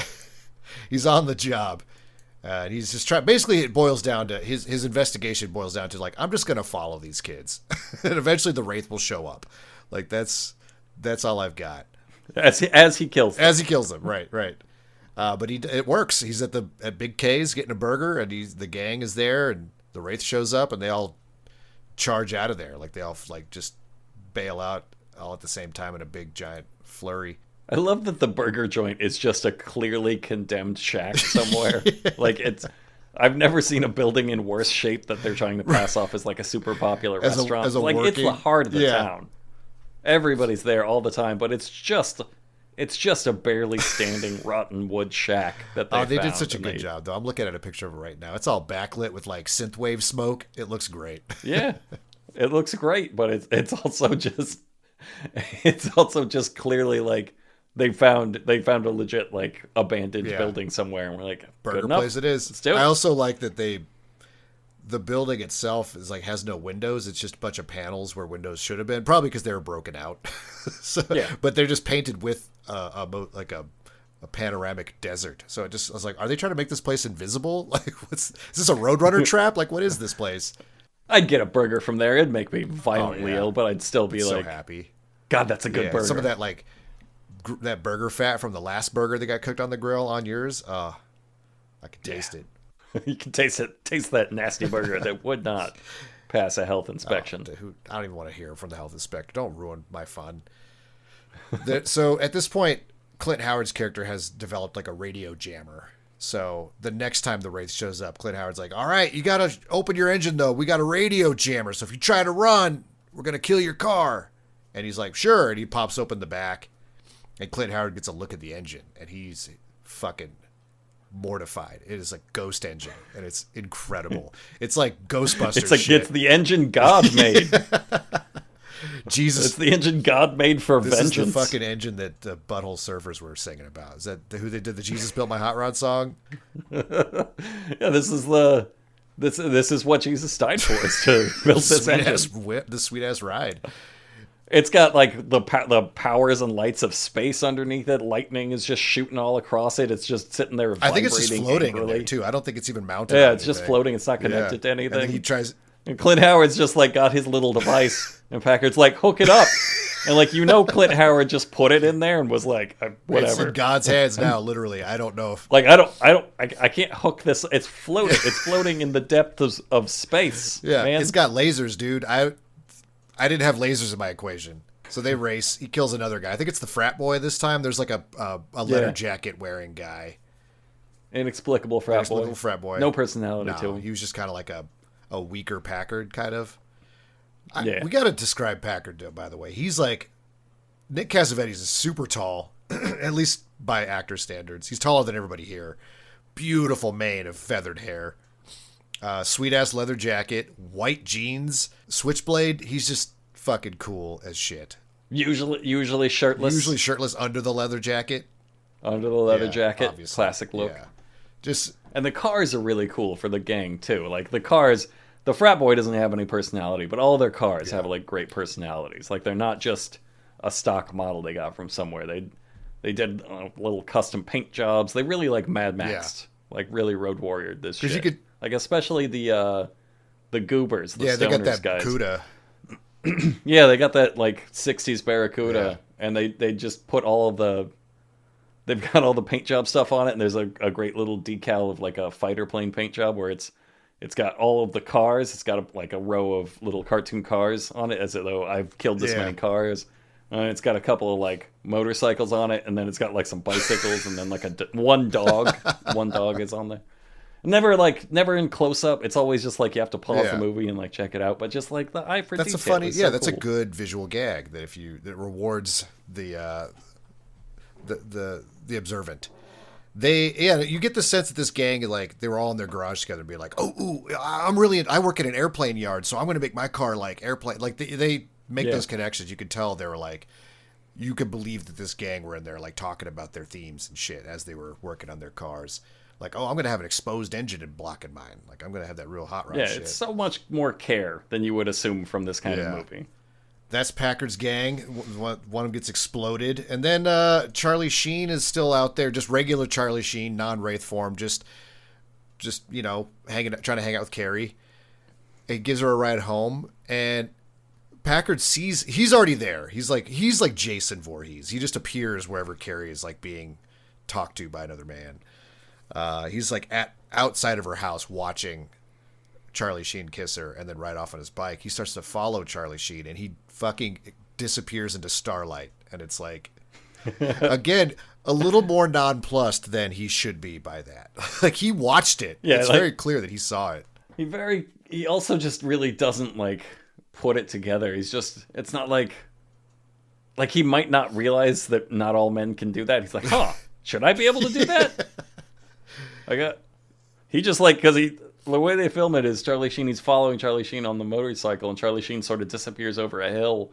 on the job. And he's just trying. Basically, it boils down to his investigation boils down to, like, I'm just gonna follow these kids, and eventually the Wraith will show up. Like, that's all I've got. As he kills them. As he kills them, right. But it works. He's at Big K's getting a burger, and the gang is there, and the Wraith shows up, and they all charge out of there. Like, they all, like, just bail out all at the same time in a big giant flurry. I love that the burger joint is just a clearly condemned shack somewhere. Like I've never seen a building in worse shape that they're trying to pass off as like a super popular restaurant. as a like it's the heart of the yeah. town. Everybody's there all the time, but it's just a barely standing rotten wood shack that they found, did such a good job though. I'm looking at a picture of it right now. It's all backlit with like synthwave smoke. It looks great. Yeah, it looks great, but it's also just clearly like they found a legit like abandoned building somewhere, and we're like, burger good enough. place it is. Let's do it. I also like that the building itself is like has no windows. It's just a bunch of panels where windows should have been, probably because they were broken out. So, but they're just painted with a panoramic desert. So I was like, are they trying to make this place invisible? Like, is this a Roadrunner trap? Like, what is this place? I'd get a burger from there. It'd make me violently ill, but I'd still be so like, happy. God, that's a good burger. Some of that like that burger fat from the last burger that got cooked on the grill on yours. I could taste it. You can taste it. Taste that nasty burger that would not pass a health inspection. I don't even want to hear from the health inspector. Don't ruin my fun. So at this point, Clint Howard's character has developed like a radio jammer. So the next time the Wraith shows up, Clint Howard's like, all right, you got to open your engine, though. We got a radio jammer. So if you try to run, we're going to kill your car. And he's like, sure. And he pops open the back. And Clint Howard gets a look at the engine. And he's fucking mortified. It is a ghost engine. And it's incredible. It's like Ghostbusters It's like shit. It's the engine God made. Jesus. It's the engine God made for vengeance. This is the fucking engine that the Butthole Surfers were singing about. Is that who they did the Jesus Built My Hot Rod song? Yeah, this is what Jesus died for, is to build this engine. The sweet ass ride. It's got like the powers and lights of space underneath it. Lightning is just shooting all across it. It's just sitting there vibrating. I think it's just floating in there too. I don't think it's even mounted. Yeah, it's just floating. It's not connected to anything. And then he tries. And Clint Howard's just like got his little device, and Packard's like, hook it up. And like, Clint Howard just put it in there and was like, whatever. It's in God's hands now, literally. I don't know if like I can't hook this. It's floating. It's floating in the depths of space. Yeah, man. It's got lasers, dude. I didn't have lasers in my equation. So they race. He kills another guy. I think it's the frat boy this time. There's like a leather jacket wearing guy. Inexplicable frat boy. No personality to him. He was just kind of like a weaker Packard, kind of. We got to describe Packard, though, by the way. He's like... Nick Cassavetes is super tall, at least by actor standards. He's taller than everybody here. Beautiful mane of feathered hair. Sweet-ass leather jacket. White jeans. Switchblade. He's just fucking cool as shit. Usually shirtless. Usually shirtless under the leather jacket. Under the leather jacket. Obviously. Classic look. Yeah. And the cars are really cool for the gang, too. Like, the cars... The frat boy doesn't have any personality, but all their cars have, like, great personalities. Like, they're not just a stock model they got from somewhere. They did little custom paint jobs. They really, like, Mad Maxed. Like, really Road Warriored this shit. Like, especially the goobers, the they got that guys. Barracuda. Yeah, they got that, like, 60s Barracuda, and they just put all of the... They've got all the paint job stuff on it, and there's a great little decal of, like, a fighter plane paint job where it's got all of the cars. It's got a row of little cartoon cars on it, as though I've killed this many cars. It's got a couple of like motorcycles on it, and then it's got like some bicycles, and then like one dog. One dog is on there. Never in close up. It's always just like you have to pause the movie and like check it out. But just like the eye for that's detail. That's a good visual gag that that rewards the observant. You get the sense that this gang, like, they were all in their garage together and be like, I work at an airplane yard, so I'm going to make my car like airplane. Like, they make those connections. You could tell they were like, you could believe that this gang were in there, like, talking about their themes and shit as they were working on their cars. Like, I'm going to have an exposed engine in blocking mine. Like, I'm going to have that real hot rod shit. Yeah, it's so much more care than you would assume from this kind of movie. That's Packard's gang. One of them gets exploded. And then Charlie Sheen is still out there. Just regular Charlie Sheen, non-Wraith form. Just trying to hang out with Carrie. It gives her a ride home. And Packard sees... He's already there. He's like Jason Voorhees. He just appears wherever Carrie is like being talked to by another man. He's like outside of her house watching Charlie Sheen kiss her and then ride off on his bike. He starts to follow Charlie Sheen and he fucking disappears into starlight, and it's like Again, a little more nonplussed than he should be by that. Like, he watched it. Yeah, it's like, very clear that he saw it. He also just really doesn't, like, put it together. He's just, it's not like he might not realize that not all men can do that. He's like, should I be able to do that? He just, like, because the way they film it is Charlie Sheen, he's following Charlie Sheen on the motorcycle, and Charlie Sheen sort of disappears over a hill,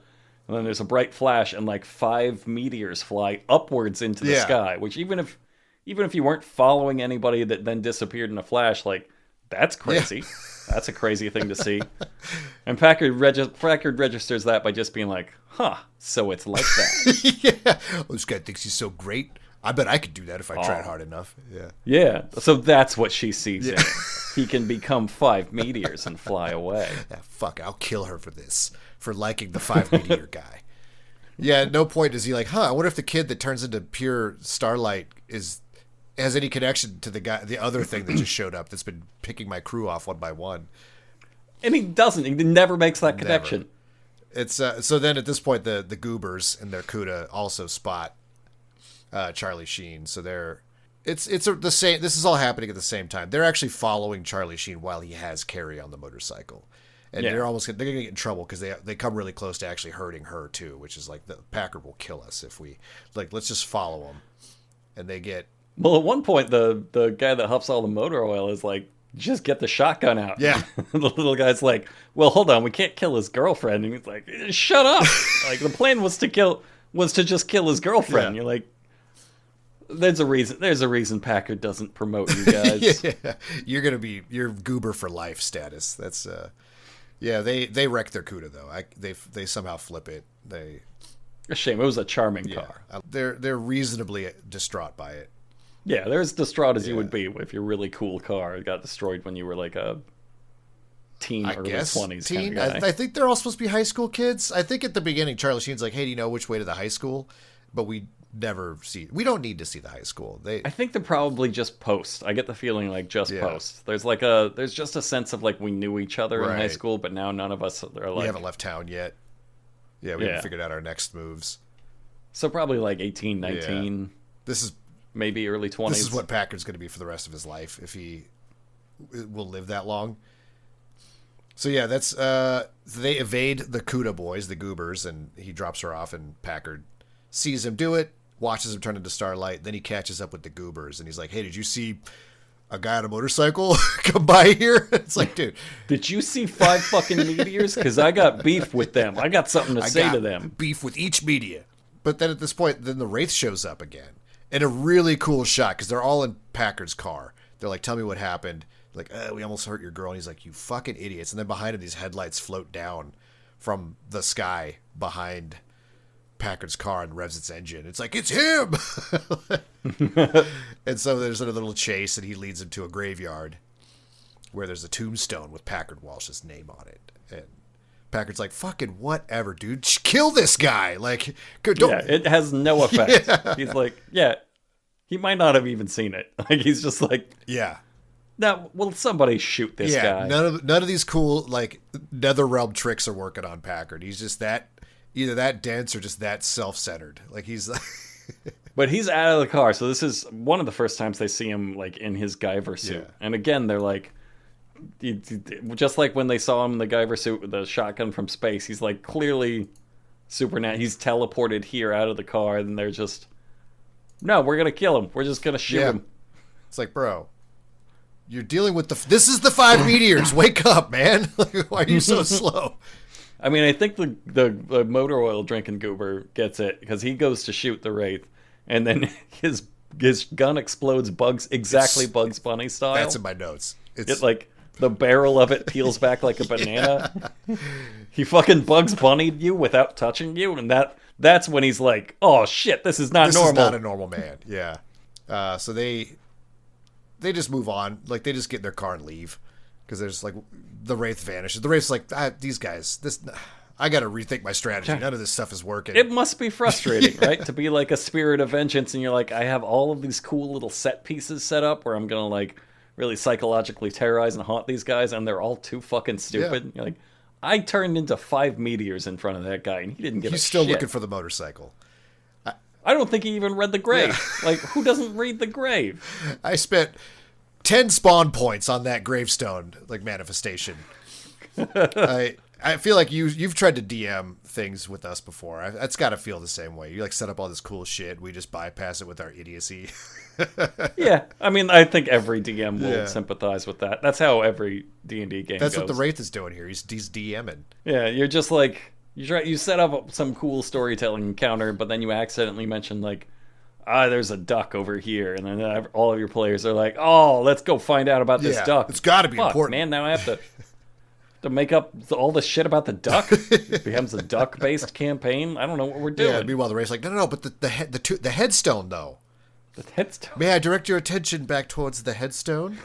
and then there's a bright flash, and like 5 meteors fly upwards into the sky, which even if you weren't following anybody that then disappeared in a flash, like, that's crazy. Yeah. That's a crazy thing to see. And Packard registers that by just being like, so it's like that. Yeah. This guy thinks he's so great. I bet I could do that if I tried hard enough. Yeah. Yeah. So that's what she sees in it. He can become 5 meteors and fly away. Yeah, fuck, I'll kill her for this. For liking the 5 meteor guy. Yeah, at no point is he like, I wonder if the kid that turns into pure starlight has any connection to the other thing that just showed up that's been picking my crew off one by one. And he doesn't. He never makes that connection. Never. It's so then at this point the goobers and their CUDA also spot Charlie Sheen. So it's the same. This is all happening at the same time. They're actually following Charlie Sheen while he has Carrie on the motorcycle, and they're gonna get in trouble because they come really close to actually hurting her too, which is like the Packard will kill us if we let's just follow him, and they get. Well, at one point the guy that huffs all the motor oil is like, just get the shotgun out. Yeah. The little guy's like, well, hold on, we can't kill his girlfriend. And he's like, shut up. Like, the plan was to just kill his girlfriend. Yeah. You're like, there's a reason Packard doesn't promote you guys. Yeah. You're goober for life status. That's they wreck their CUDA though. They somehow flip it. A shame. It was a charming car. They're reasonably distraught by it. Yeah, they're as distraught as you would be if your really cool car got destroyed when you were like a teen, early 20s kind of guy. I think they're all supposed to be high school kids. I think at the beginning, Charlie Sheen's like, hey, do you know which way to the high school? But we don't need to see the high school. I think they're probably just post. I get the feeling like post. There's just a sense of like we knew each other in high school, but now none of us are like... We haven't left town yet. Yeah, we haven't figured out our next moves. So probably like 18, 19. Yeah. This is... Maybe early 20s. This is what Packard's going to be for the rest of his life, if he will live that long. So yeah, that's they evade the CUDA boys, the goobers, and he drops her off, and Packard sees him do it, watches him turn into Starlight, then he catches up with the goobers, and he's like, hey, did you see a guy on a motorcycle come by here? It's like, dude. Did you see 5 fucking meteors? Because I got beef with them. I got something to say to them. Beef with each media. But then at this point, then the Wraith shows up again. In a really cool shot, because they're all in Packard's car. They're like, tell me what happened. Like, we almost hurt your girl. And he's like, you fucking idiots. And then behind him, these headlights float down from the sky behind Packard's car and revs its engine. It's like, it's him! And so there's a little chase, and he leads him to a graveyard where there's a tombstone with Packard Walsh's name on it. And Packard's like, fucking whatever, dude. Kill this guy. Like, don't... Yeah, it has no effect. Yeah. He's like, he might not have even seen it. Like, he's just like, now, will somebody shoot this guy? None of these cool, like, netherrealm tricks are working on Packard. He's just either that dense or just that self-centered. Like, he's like... But he's out of the car, so this is one of the first times they see him, like, in his Guyver suit. Yeah. And again, they're like... just like when they saw him in the Guyver suit with the shotgun from space, he's like clearly supernatural. He's teleported here out of the car, and they're just, no, we're gonna kill him. We're just gonna shoot him. It's like, bro, you're dealing with this is the 5 meteors. Wake up, man! Why are you so slow? I mean, I think the motor oil drinking goober gets it because he goes to shoot the Wraith, and then his gun explodes Bugs Bunny style. That's in my notes. It's like. The barrel of it peels back like a banana. He fucking Bugs Bunnied you without touching you, and that's when he's like, "Oh shit, this is not normal." This is not a normal man. Yeah. So they just move on. Like, they just get in their car and leave because there's like the Wraith vanishes. The Wraith's like, these guys. I got to rethink my strategy. None of this stuff is working. It must be frustrating, right? To be like a spirit of vengeance, and you're like, I have all of these cool little set pieces set up where I'm gonna like. Really psychologically terrorize and haunt these guys, and they're all too fucking stupid. Yeah. You're like, I turned into 5 meteors in front of that guy, and he didn't give a shit. He's still looking for the motorcycle. I don't think he even read the grave. Like, who doesn't read the grave? I spent 10 spawn points on that gravestone, like, manifestation. I feel like you've tried to DM things with us before. That's got to feel the same way. You, like, set up all this cool shit. We just bypass it with our idiocy. Yeah. I mean, I think every DM will sympathize with that. That's how every D&D game That's goes. what the Wraith is doing here. He's DMing. Yeah, you're just like... You set up some cool storytelling encounter, but then you accidentally mention, like, there's a duck over here, and then all of your players are like, oh, let's go find out about this duck. It's got to be important. Man, now I have to make up all this shit about the duck. It becomes a duck-based campaign. I don't know what we're doing. Yeah, meanwhile, the Wraith's like, no, but the headstone, though. The headstone? May I direct your attention back towards the headstone?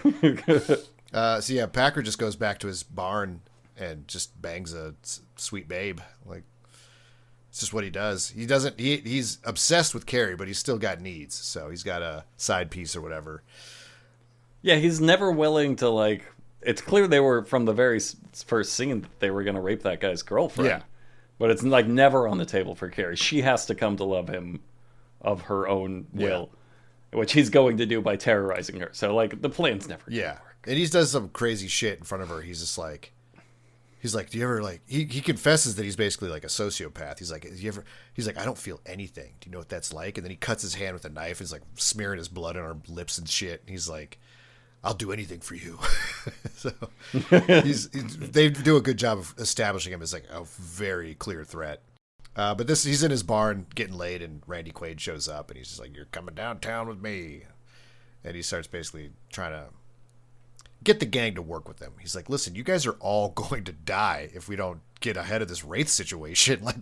So, yeah, Packer just goes back to his barn and just bangs a sweet babe. Like, it's just what he does. He's obsessed with Carrie, but he's still got needs. So he's got a side piece or whatever. Yeah, he's never willing to, like... It's clear they were, from the very first scene, that they were going to rape that guy's girlfriend. Yeah. But it's, like, never on the table for Carrie. She has to come to love him of her own will, which he's going to do by terrorizing her. So, like, the plan's never going to work. And he does some crazy shit in front of her. He's just like... do you ever, like... He confesses that he's basically, like, a sociopath. He's like, I don't feel anything. Do you know what that's like? And then he cuts his hand with a knife. He's, like, smearing his blood on her lips and shit. And he's like... I'll do anything for you. So they do a good job of establishing him as like a very clear threat. But he's in his barn getting laid, and Randy Quaid shows up, and he's just like, "You're coming downtown with me," and he starts basically trying to get the gang to work with him. He's like, "Listen, you guys are all going to die if we don't get ahead of this Wraith situation. Like,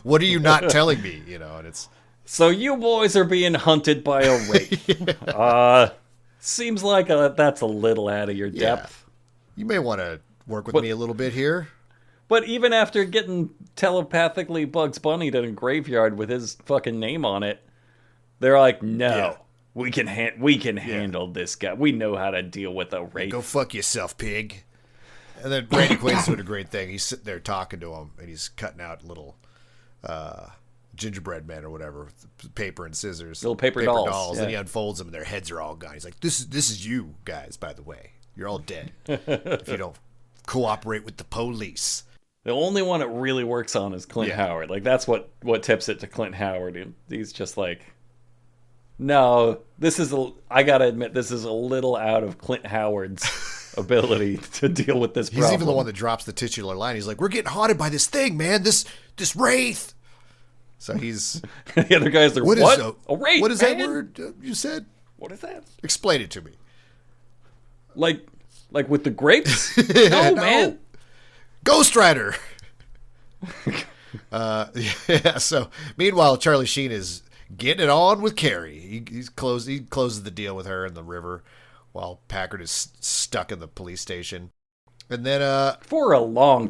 what are you not telling me?" You know, and it's so you boys are being hunted by a Wraith. Seems like that's a little out of your depth. You may want to work with me a little bit here. But even after getting telepathically Bugs Bunny'd in a graveyard with his fucking name on it, they're like, no, we can handle this guy. We know how to deal with a Wraith. Go fuck yourself, pig. And then Randy Quaid's doing a great thing. He's sitting there talking to him, and he's cutting out little gingerbread men or whatever, with paper and scissors, little paper dolls. And he unfolds them, and their heads are all gone. He's like, "This is you guys, by the way. You're all dead if you don't cooperate with the police." The only one it really works on is Clint Howard. Like, that's what tips it to Clint Howard. He's just like, no, I gotta admit, this is a little out of Clint Howard's ability to deal with this problem. He's even the one that drops the titular line. He's like, "We're getting haunted by this thing, man. This Wraith." So he's... The other guys are, what? A Wraith, what is that word you said? What is that? Explain it to me. Like with the grapes? No, man. Ghost Rider. So meanwhile, Charlie Sheen is getting it on with Carrie. He closes the deal with her in the river while Packard is stuck in the police station. And then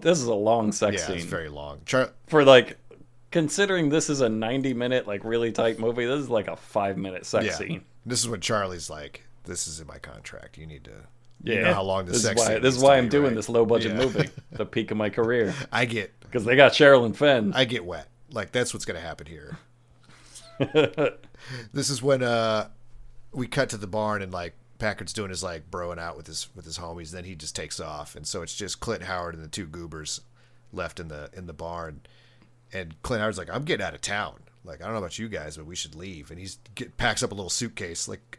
this is a long sex scene. Yeah, it's very long. For like... Considering this is a 90-minute, like, really tight movie, this is like a 5-minute sex scene. This is when Charlie's like, "This is in my contract. You need to... Yeah. You know how long this sex scene This is why I'm doing right? this low-budget movie. The peak of my career. Because they got Cheryl and Fenn. I get wet. Like, that's what's going to happen here. This is when we cut to the barn, and, like, Packard's doing his, like, broing out with his homies. Then he just takes off. And so it's just Clint Howard and the two goobers left in the barn. And Clint Howard's like, "I'm getting out of town. Like, I don't know about you guys, but we should leave." And he packs up a little suitcase. Like,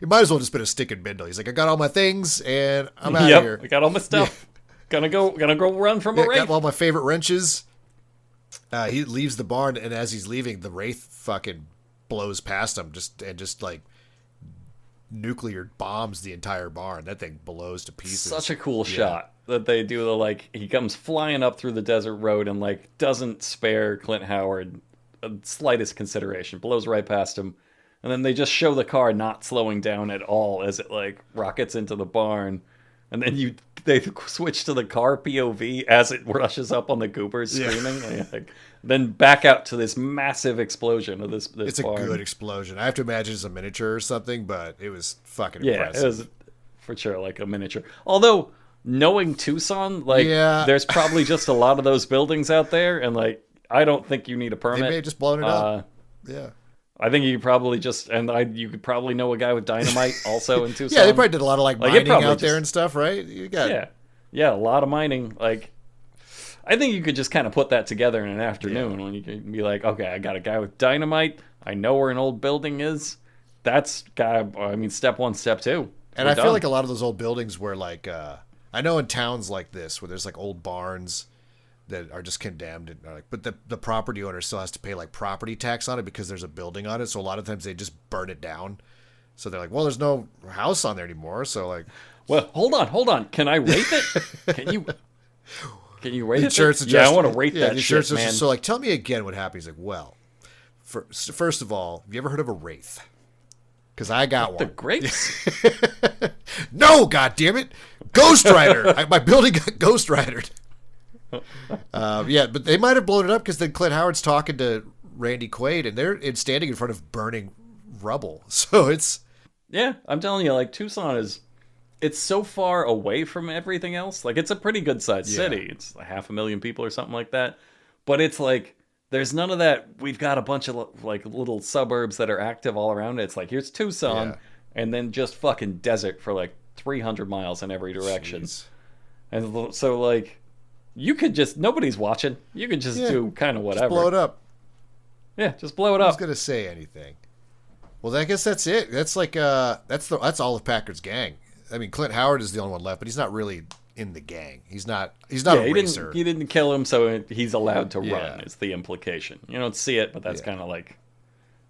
it might as well just been a stick and bindle. He's like, "I got all my things, and I'm out of here. I got all my stuff. Gonna go run from a Wraith. Got all my favorite wrenches." He leaves the barn, and as he's leaving, the Wraith fucking blows past him, just like nuclear bombs the entire barn. That thing blows to pieces. Such a cool shot that they do. Like, he comes flying up through the desert road and, like, doesn't spare Clint Howard the slightest consideration, blows right past him, and then they just show the car not slowing down at all as it, like, rockets into the barn, and then they switch to the car POV as it rushes up on the goobers screaming. Like, then back out to this massive explosion of this It's barn. a good explosion. I have to imagine it's a miniature or something, but it was fucking impressive. It was for sure like a miniature. Although, knowing Tucson, like, there's probably just a lot of those buildings out there, and, like, I don't think you need a permit. They may have just blown it up. Yeah. I think you probably you could probably know a guy with dynamite also in Tucson. Yeah, they probably did a lot of like mining out there just, and stuff, right? You got yeah, a lot of mining. Like, I think you could just kind of put that together in an afternoon when you can be like, okay, I got a guy with dynamite. I know where an old building is. That's step one, step two. And I feel like a lot of those old buildings were like, I know in towns like this where there's like old barns that are just condemned, and like, but the property owner still has to pay like property tax on it because there's a building on it. So a lot of times they just burn it down. So they're like, well, there's no house on there anymore. So like, well, hold on. Can I rate it? Can you rate it? Yeah, I want to rate that shit, man. So like, tell me again what happened. He's like, well, first of all, have you ever heard of a Wraith? Because I got one. The grapes? No, goddammit! Ghost Rider! My building got Ghost Ridered. But they might have blown it up because then Clint Howard's talking to Randy Quaid and they're standing in front of burning rubble. So it's... Yeah, I'm telling you, like, Tucson it's so far away from everything else. Like, it's a pretty good-sized city. It's 500,000 people or something like that. But it's like, there's none of that. We've got a bunch of, like, little suburbs that are active all around it. It's like, here's Tucson, and then just fucking desert for, like, 300 miles in every direction. Jeez. And so, like, you could just... Nobody's watching. You could just do kind of whatever. Just blow it up. Yeah, just blow it up. Who's going to say anything? Well, I guess that's it. That's like that's all of Packard's gang. I mean, Clint Howard is the only one left, but he's not really in the gang. He's not a racer. He didn't kill him, so he's allowed to run. Is the implication. You don't see it, but that's kind of like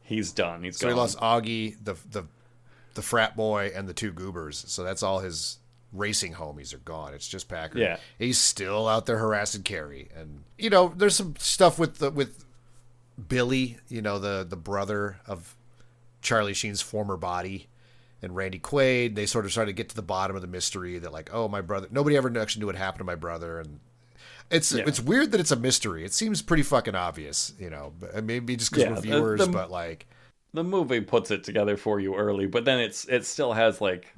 he's done. He's gone. He lost Augie, the frat boy, and the two goobers. So that's all his racing homies are gone. It's just Packard. Yeah, he's still out there harassing Carrie, and there's some stuff with Billy, the brother of Charlie Sheen's former body, and Randy Quaid. They sort of started to get to the bottom of the mystery that, like, oh, my brother, nobody ever actually knew what happened to my brother. And it's weird that it's a mystery. It seems pretty fucking obvious, maybe just because we're viewers, but like the movie puts it together for you early, but then it still has like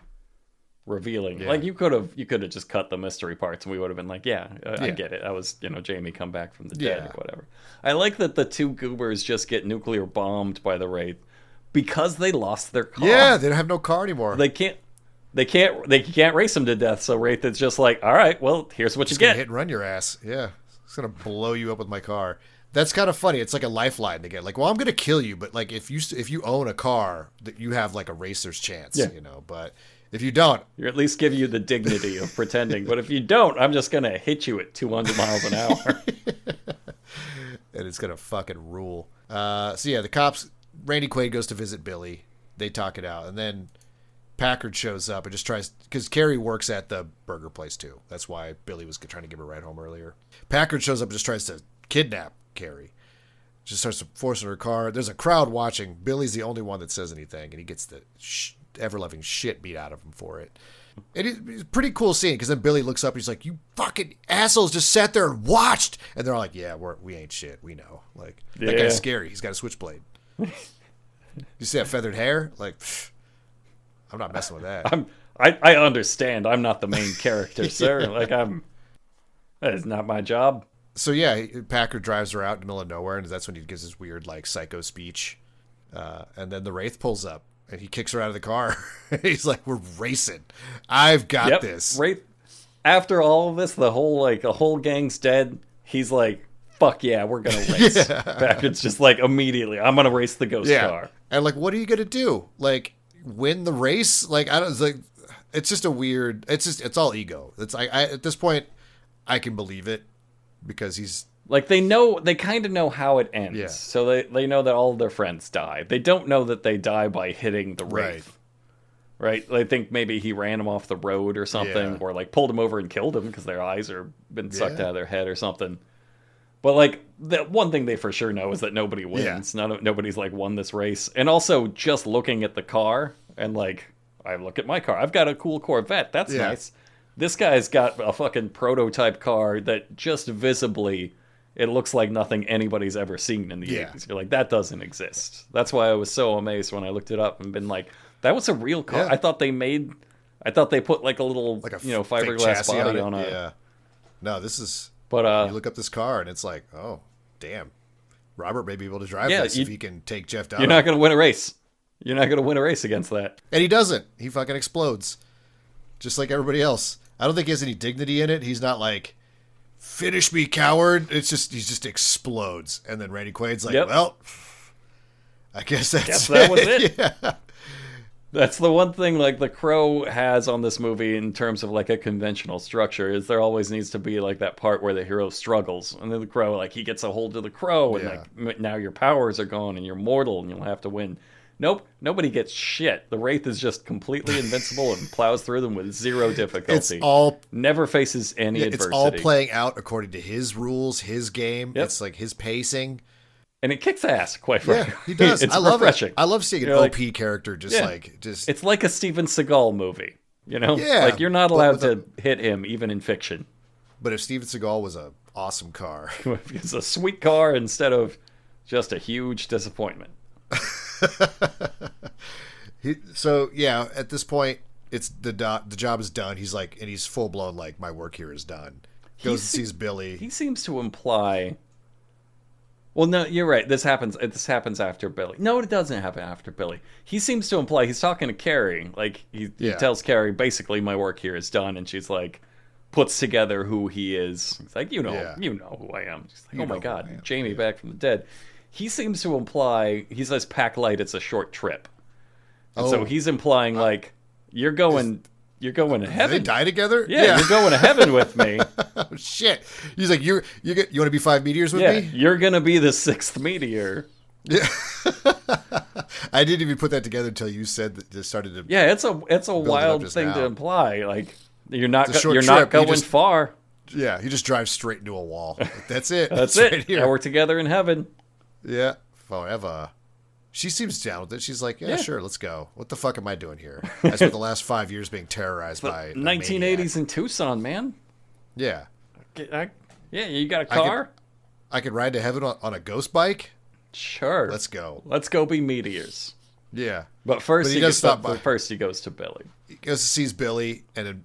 revealing. Like you could have just cut the mystery parts and we would have been like, I get it. That was, Jamie come back from the dead or whatever. I like that the two goobers just get nuclear bombed by the Wraith because they lost their car. Yeah, they don't have no car anymore. They can't race them to death. So Wraith is just like, all right, well, here's what you get. Hit and run your ass. Yeah, it's gonna blow you up with my car. That's kind of funny. It's like a lifeline they get. Like, well, I'm gonna kill you, but like if you own a car, that you have like a racer's chance. But if you don't, you at least give you the dignity of pretending. But if you don't, I'm just gonna hit you at 200 miles an hour. And it's gonna fucking rule. The cops. Randy Quaid goes to visit Billy. They talk it out, and then Packard shows up and just tries, because Carrie works at the burger place too. That's why Billy was trying to give her a ride home earlier. Packard shows up and just tries to kidnap Carrie. Just starts to force her car. There's a crowd watching. Billy's the only one that says anything, and he gets the ever-loving shit beat out of him for it. And it's a pretty cool scene, because then Billy looks up and he's like, you fucking assholes just sat there and watched. And they're all like, yeah, we ain't shit. We know. Like, that guy's scary. He's got a switchblade. You see that feathered hair? Like, I'm not messing with that. I understand. I'm not the main character, sir. Like, that is not my job. So yeah, Packard drives her out in the middle of nowhere, and that's when he gives his weird like psycho speech. And then the Wraith pulls up, and he kicks her out of the car. He's like, "We're racing. I've got this." Wraith. After all of this, the whole gang's dead. He's like, fuck yeah, we're gonna race. Packard's just like, immediately, I'm gonna race the ghost car. And like, what are you gonna do? Like, win the race? Like, I don't. It's like, it's just a weird. It's all ego. It's I at this point, I can believe it because he's like, they kind of know how it ends. Yeah. So they know that all of their friends die. They don't know that they die by hitting the Wraith. Right? They think maybe he ran them off the road or something, or like pulled them over and killed them because their eyes are been sucked out of their head or something. But like, the one thing they for sure know is that nobody wins. Nobody's like won this race. And also, just looking at the car and like, I look at my car. I've got a cool Corvette. That's nice. This guy's got a fucking prototype car that just visibly, it looks like nothing anybody's ever seen in the 80s. You're like, that doesn't exist. That's why I was so amazed when I looked it up and been like, that was a real car. Yeah. I thought they put like a little, fiberglass body on it. No, this is. But you look up this car and it's like, oh, damn. Robert may be able to drive Yeah, this if he can take Jeff down. You're not going to win a race. You're not going to win a race against that. And he doesn't. He fucking explodes. Just like everybody else. I don't think he has any dignity in it. He's not like, finish me, coward. It's just, he just explodes. And then Randy Quaid's like, well, I guess that was it. Yeah. That's the one thing like The Crow has on this movie in terms of like a conventional structure is there always needs to be like that part where the hero struggles. And then The Crow, like he gets a hold of the Crow and like now your powers are gone and you're mortal and you'll have to win. Nope, nobody gets shit. The Wraith is just completely invincible and plows through them with zero difficulty. It's all never faces any adversity. It's all playing out according to his rules, his game. Yep. It's like his pacing. And it kicks ass, quite frankly. Yeah, he does. It's I love refreshing. it. I love seeing an OP character just. It's like a Steven Seagal movie, you know? Yeah. Like you're not allowed to hit him even in fiction. But if Steven Seagal was an awesome car. It's a sweet car instead of just a huge disappointment. So yeah, at this point, it's the job is done. He's like, and he's full blown like, my work here is done. Goes and sees Billy. He seems to imply. Well, no, you're right. This happens after Billy. No, it doesn't happen after Billy. He seems to imply he's talking to Carrie. Like he tells Carrie, basically, my work here is done, and she's like, puts together who he is. He's like, you know who I am. She's like, oh my God, Jamie back from the dead. He seems to imply, he says, pack light, it's a short trip. And so he's implying like, you're going to heaven. They die together? Yeah, you're going to heaven with me. Oh, shit. He's like, you want to be 5 meteors with me? You're going to be the 6th meteor. Yeah. I didn't even put that together until you said that this started to. Yeah, it's a wild thing to imply. Like you're not not going far. Yeah, he just drives straight into a wall. Like, that's it. That's it. Right here. Now we're together in heaven. Yeah, forever. She seems down with it. She's like, yeah, sure, let's go. What the fuck am I doing here? I spent the last 5 years being terrorized by 1980s in Tucson, man. Yeah. You got a car? I could ride to heaven on a ghost bike? Sure. Let's go. Let's go be meteors. Yeah. But first he does stop by. First he goes to Billy. He goes to sees Billy, and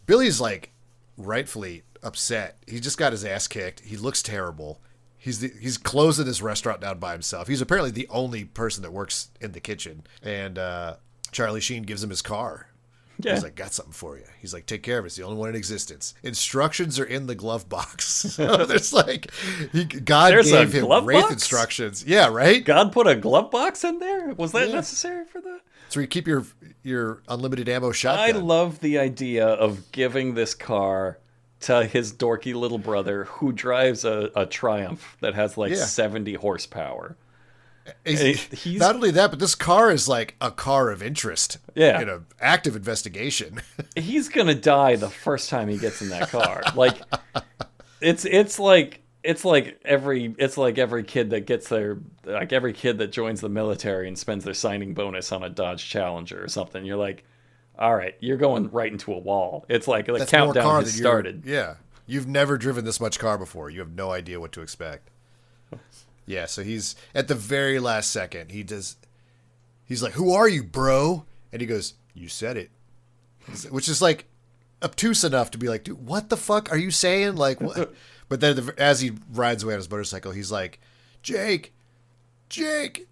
Billy's like rightfully upset. He just got his ass kicked. He looks terrible. He's closing his restaurant down by himself. He's apparently the only person that works in the kitchen. And Charlie Sheen gives him his car. Yeah. He's like, got something for you. He's like, take care of it. It's the only one in existence. Instructions are in the glove box. So there's like, God gave him Wraith instructions. Yeah, right? God put a glove box in there? Was that necessary for that? So you keep your unlimited ammo shotgun. I love the idea of giving this car to his dorky little brother who drives a Triumph that has like 70 horsepower. He's not only that, but this car is like a car of interest. Yeah. In an active investigation. He's gonna die the first time he gets in that car. Like it's like every kid that gets their every kid that joins the military and spends their signing bonus on a Dodge Challenger or something. You're like, all right, you're going right into a wall. It's like the countdown has started. Yeah. You've never driven this much car before. You have no idea what to expect. Yeah, so he's at the very last second. He's like, "Who are you, bro?" And he goes, "You said it," which is like obtuse enough to be like, "Dude, what the fuck are you saying?" Like, what? But then as he rides away on his motorcycle, he's like, "Jake, Jamie."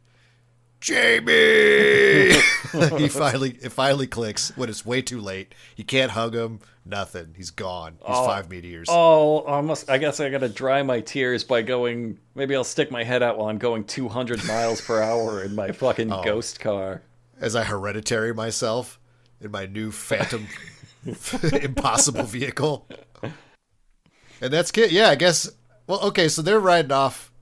It finally clicks when it's way too late. He can't hug him. Nothing. He's gone. He's 5 meteors. I guess I gotta dry my tears by going. Maybe I'll stick my head out while I'm going 200 miles per hour in my fucking ghost car. As I hereditary myself in my new Phantom impossible vehicle. And that's it. Yeah, I guess. Well, okay, so they're riding off.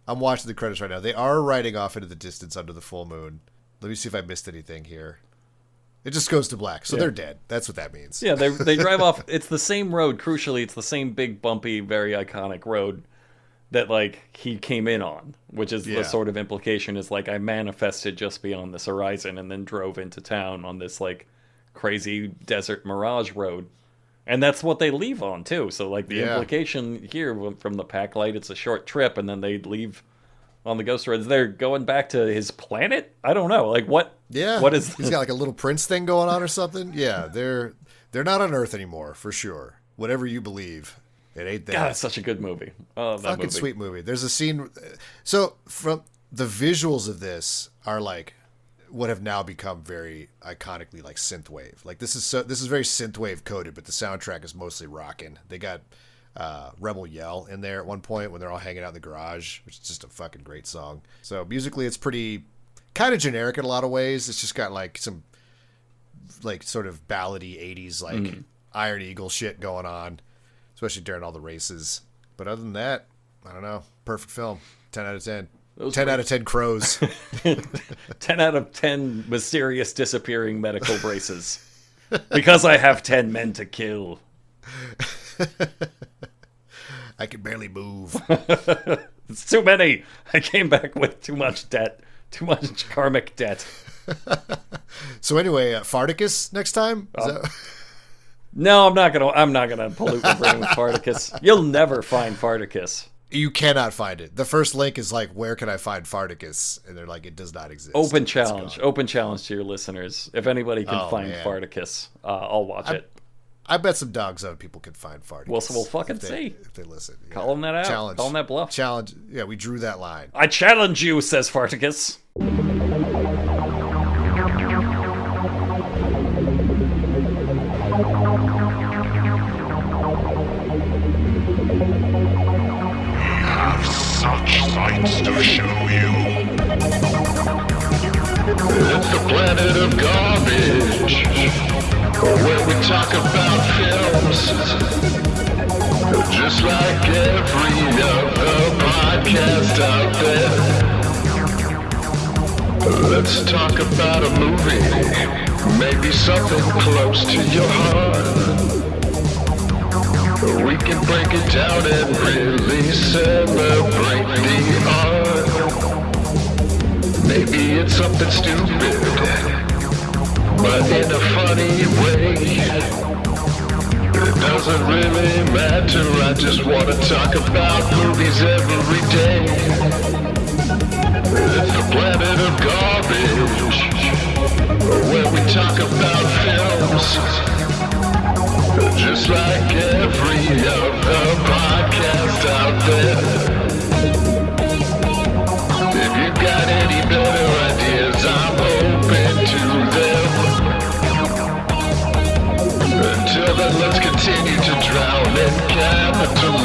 I'm watching the credits right now. They are riding off into the distance under the full moon. Let me see if I missed anything here. It just goes to black. So they're dead. That's what that means. Yeah, they drive off. It's the same road. Crucially, it's the same big, bumpy, very iconic road that like he came in on, which is the sort of implication is like I manifested just beyond this horizon and then drove into town on this like crazy desert mirage road. And that's what they leave on, too. So, like, the implication here from the pack light, it's a short trip, and then they leave on the ghost roads. They're going back to his planet? I don't know. Like, what? Yeah. What is He's got, like, a little prince thing going on or something? Yeah, they're not on Earth anymore, for sure. Whatever you believe. It ain't that. God, it's such a good movie. Oh, that Fucking movie. sweet movie. There's a scene. So from the visuals of this are like what have now become very iconically like synthwave. Like this is very synthwave coded, but the soundtrack is mostly rocking. They got Rebel Yell in there at one point when they're all hanging out in the garage, which is just a fucking great song. So musically, it's pretty kind of generic in a lot of ways. It's just got like some like sort of ballady 80s like Iron Eagle shit going on, especially during all the races. But other than that, I don't know. Perfect film. 10 out of 10. 10 out of 10 crows. 10 out of 10 mysterious disappearing medical braces. Because I have 10 men to kill. I can barely move. It's too many. I came back with too much debt. Too much karmic debt. So anyway, Farticus next time? No, I'm not gonna pollute the brain with Farticus. You'll never find Farticus. You cannot find it. The first link is like, where can I find Farticus? And they're like, it does not exist. Open challenge to your listeners. If anybody can find Farticus, I'll watch it. I bet some dogs out people can find Farticus. Well, so we'll fucking see if they listen. Yeah. Call them that out. Challenge. Call them that bluff. Challenge. Yeah, we drew that line. I challenge you, says Farticus. Such sights to show you. It's the planet of garbage, where we talk about films, just like every other podcast out there. Let's talk about a movie, maybe something close to your heart. We can break it down and really celebrate the art. Maybe it's something stupid, but in a funny way. It doesn't really matter, I just want to talk about movies every day. It's the planet of garbage, where we talk about films. Just like every other podcast out there. If you've got any better ideas, I'm open to them. Until then, let's continue to drown in capitalism.